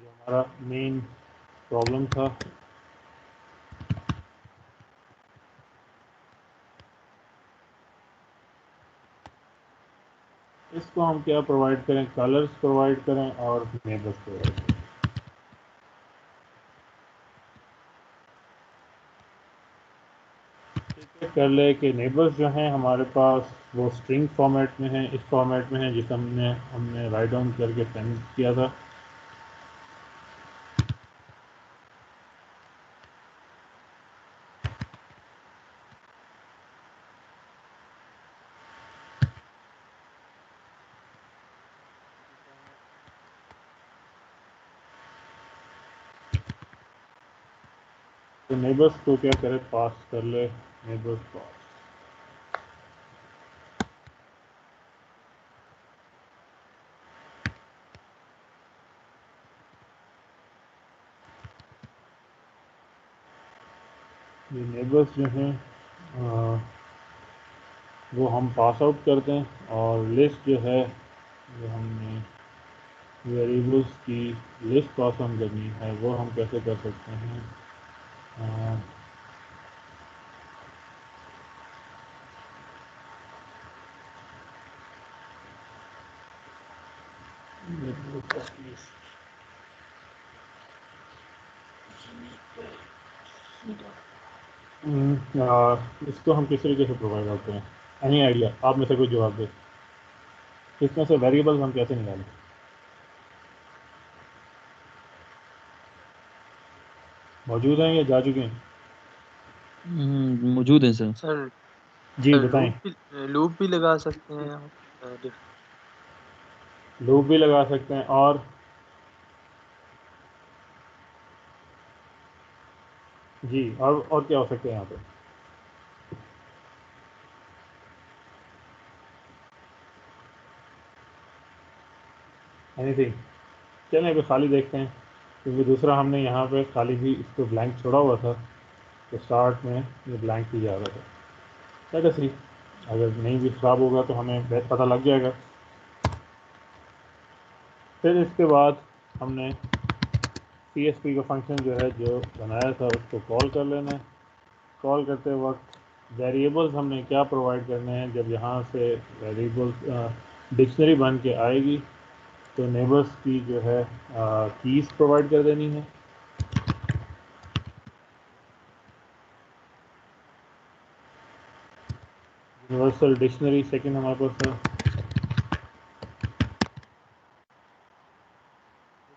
जो हमारा मेन प्रॉब्लम था। इसको हम क्या प्रोवाइड करें, कलर्स प्रोवाइड करें और नेबर्स प्रोवाइड करें। कर ले कि नेबर्स जो हैं हमारे पास वो स्ट्रिंग फॉर्मेट में हैं, इस फॉर्मेट में हैं जिसे हमने राइट डाउन करके सेंड किया था। तो नेबर्स को क्या करें, पास कर ले नेबर्स पास। ये नेबर्स जो हैं वो हम पास आउट करते हैं और लिस्ट जो है जो हमने वेरिएबल्स की लिस्ट पास ऑन करनी है वो हम कैसे कर सकते हैं। इसको हम किस तरीके से प्रोवाइड करते हैं, एनी आइडिया, आप में से कोई जवाब दे। इसमें से वेरिएबल्स हम कैसे निकालें। मौजूद हैं या जा चुके हैं? मौजूद है सर। सर जी सर बताएं। लूप भी लगा सकते हैं आप। लूप भी लगा सकते हैं और जी और क्या हो सकते हैं यहाँ पे। एनीथिंग। चलें अभी खाली देखते हैं, क्योंकि दूसरा हमने यहाँ पे खाली भी इसको ब्लैंक छोड़ा हुआ था, तो स्टार्ट में ये ब्लैंक ही जा रहा था। लेट अस सी, अगर नहीं भी ख़राब होगा तो हमें बेस्ट पता लग जाएगा। फिर इसके बाद हमने CSP का फंक्शन जो है जो बनाया था उसको कॉल कर लेना है। कॉल करते वक्त वेरिएबल्स हमने क्या प्रोवाइड करने हैं, जब यहाँ से वेरिएबल्स डिक्शनरी बन के आएगी तो नेबर्स की जो है कीज़ प्रोवाइड कर देनी है। यूनिवर्सल डिक्शनरी सेकंड हमारे पास था,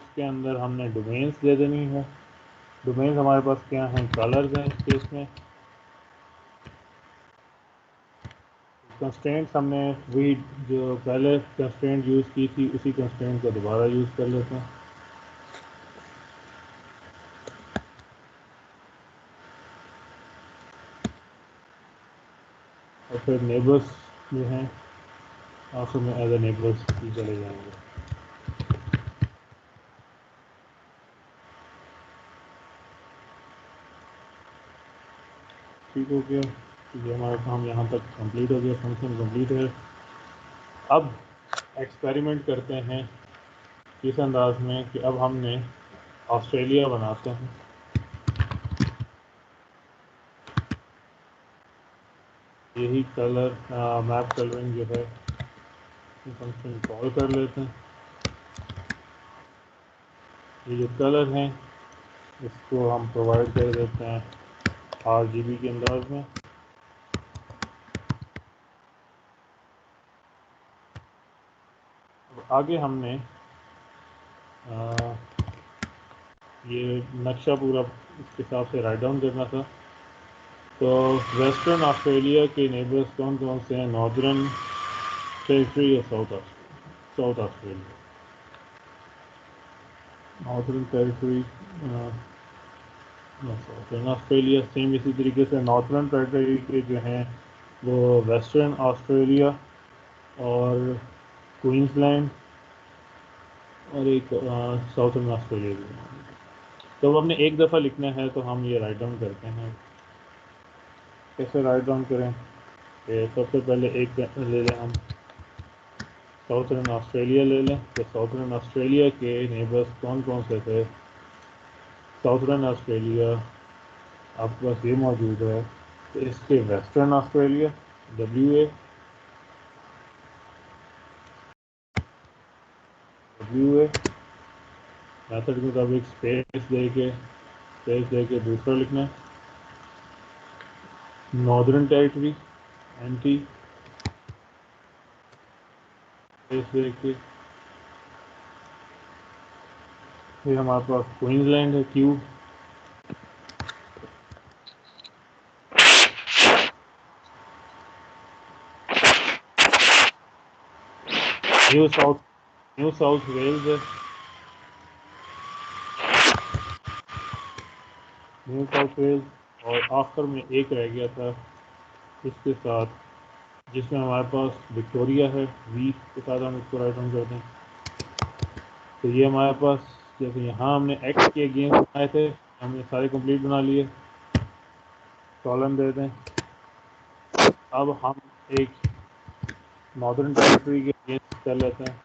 उसके अंदर हमने डोमेन्स दे देनी है। डोमेन्स हमारे पास क्या हैं, कलर्स हैं इस केस में। कंस्ट्रेंट्स हमने वही जो पहले कंस्ट्रेंट यूज़ की थी उसी कंस्ट्रेंट को दोबारा यूज़ कर लेते हैं। और फिर नेबर्स जो हैं आखिर में एज ए नेबर्स ही चले जाएंगे। ठीक हो गया। ये हमारा काम यहाँ तक कंप्लीट हो गया, फंक्शन कंप्लीट है। अब एक्सपेरिमेंट करते हैं इस अंदाज में कि अब हमने ऑस्ट्रेलिया बनाते हैं। यही कलर मैप कलरिंग जो है फंक्शन कॉल कर लेते हैं। ये जो कलर हैं इसको हम प्रोवाइड कर देते हैं RGB के अंदाज में। आगे हमने ये नक्शा पूरा इसके हिसाब से राइट डाउन करना था। तो वेस्टर्न ऑस्ट्रेलिया के नेबर्स कौन कौन से हैं? नॉर्दर्न टेरिटरी या south Australia? Northern territory southern Australia. Same इसी तरीके से नॉर्दर्न टेरिटरी के जो हैं वो वेस्टर्न ऑस्ट्रेलिया और क्वींसलैंड और एक साउथर्न ऑस्ट्रेलिया भी। तो अब हमने एक दफ़ा लिखना है तो हम ये राइट डाउन करते हैं। कैसे राइट डाउन करें? सबसे पहले एक ले लें हम साउथर्न ऑस्ट्रेलिया ले लें। तो साउथर्न ऑस्ट्रेलिया के नेबर्स कौन कौन से थे? साउथर्न ऑस्ट्रेलिया आपके पास ये मौजूद है। तो इसके वेस्टर्न ऑस्ट्रेलिया WA मेथड के मुताबिक स्पेस दे के दूसरा लिखना है। नॉर्दर्न टेरिटरी NT स्पेस दे के। फिर हमारे पास क्वींसलैंड है Q। न्यू साउथ वेल्स है। New South Wales. और आखिर में एक रह गया था इसके साथ जिसमें हमारे पास विक्टोरिया है। V के साथ हम इसको राइट डाउन करते हैं। तो ये हमारे पास जैसे यहाँ हमने X के अगेंस्ट बनाए थे, हमने सारे कंप्लीट बना लिए। कॉलम दे दें। अब हम एक नॉर्दर्न टेरिटरी के अगेंस्ट कर लेते हैं।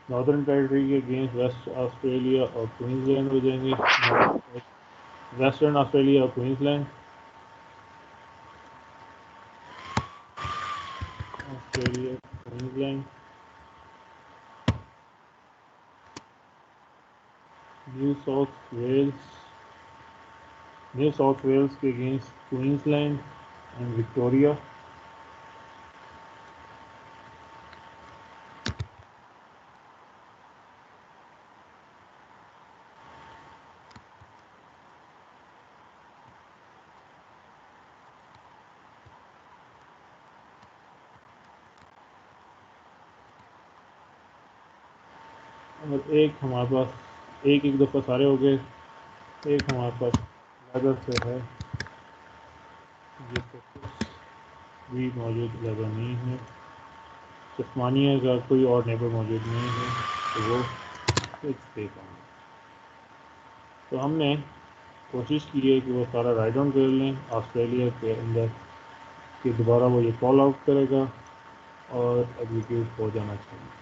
नॉर्दर्न टेरिटरी के अगेंस्ट वेस्ट ऑस्ट्रेलिया और क्वींसलैंड हो जाएंगे। वेस्टर्न ऑस्ट्रेलिया और Queensland. Australia Queensland. New South Wales के अगेंस्ट क्वींसलैंड एंड विक्टोरिया। और एक हमारे पास एक दफ़ा सारे हो गए। एक हमारे पास लेदर से है जिससे कुछ भी मौजूद लेदर नहीं है। तस्मानिया का कोई और नेबर मौजूद नहीं है तो वो फिक्स पे पाएंगे। तो हमने कोशिश की है कि वो सारा राइट डाउन कर लें ऑस्ट्रेलिया के अंदर कि दोबारा वो ये कॉल आउट करेगा और एग्जीक्यूट हो जाना चाहिए।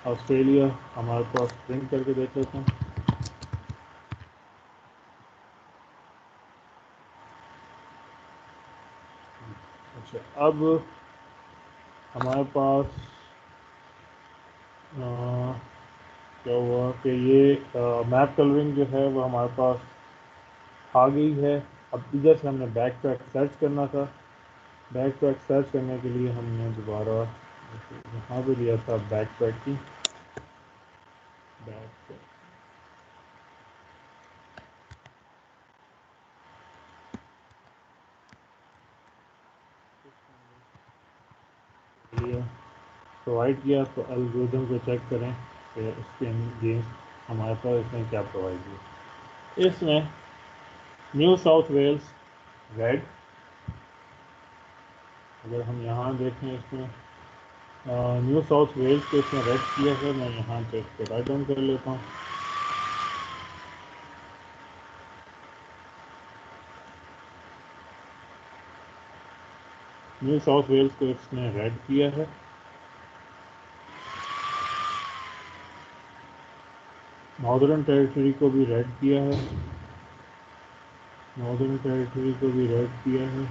ऑस्ट्रेलिया हमारे पास प्रिंट करके देख लेते हैं। अच्छा, अब हमारे पास क्या हुआ कि ये मैप कलरिंग जो है वो हमारे पास आ गई है। अब इधर से हमने बैक ट्रैक सर्च करना था। बैक ट्रैक सर्च करने के लिए हमने दोबारा यहाँ पे लिया था बैक ट्रैक की। बैक ट्रैक लिया, प्रोवाइड किया। तो एल्गोरिथम को चेक करें कि उसके अगेंस्ट हमारे पास इसने क्या प्रोवाइड किया। इसमें न्यू साउथ वेल्स रेड। अगर हम यहाँ देखें इसमें न्यू साउथ वेल्स को इसमें रेड किया है। मैं यहाँ पे इसको राइट डाउन कर लेता हूँ। न्यू साउथ वेल्स को इसने रेड किया है, नॉर्दर्न टेरिटरी को भी रेड किया है, नॉर्दर्न टेरिटरी को भी रेड किया है,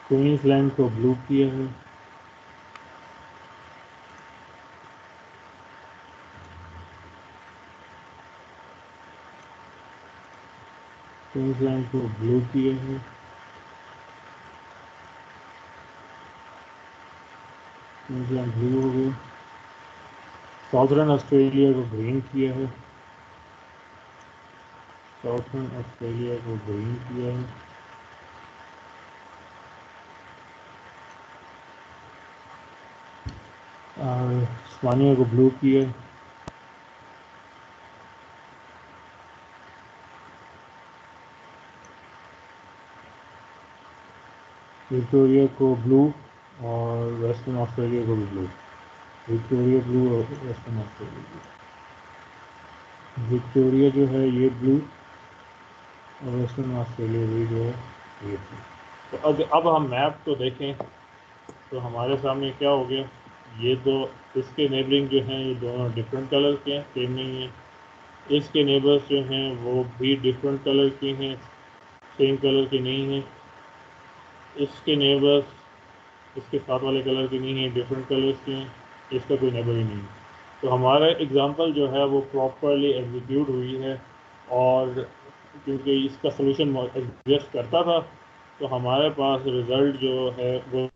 क्वींसलैंड को ब्लू किया है, क्वींसलैंड को ब्लू किया है, क्वींसलैंड ब्लू हो गई, साउथर्न ऑस्ट्रेलिया को ग्रीन किया है, साउथर्न ऑस्ट्रेलिया को ग्रीन किया है, और स्पानिया को ब्लू किया है, विक्टोरिया को ब्लू और वेस्टर्न ऑस्ट्रेलिया को भी ब्लू, विक्टोरिया ब्लू और वेस्टर्न ऑस्ट्रेलिया ब्लू, विक्टोरिया जो है ये ब्लू और वेस्टर्न ऑस्ट्रेलिया भी जो है ये ब्लू। तो अब हम मैप को देखें तो हमारे सामने क्या हो गया, ये तो इसके नेबरिंग जो हैं ये दोनों डिफरेंट कलर के हैं, सेम नहीं है। इसके नेबर्स जो हैं वो भी डिफरेंट कलर के हैं, सेम कलर के नहीं हैं। इसके नेबर्स इसके साथ वाले कलर के नहीं है, डिफरेंट कलर्स के हैं, इसका कोई नेबर ही नहीं है। तो हमारा एग्जांपल जो है वो प्रॉपरली एग्जीक्यूट हुई है, और क्योंकि इसका सोल्यूशन एग्जिस्ट करता था तो हमारे पास रिज़ल्ट जो है वो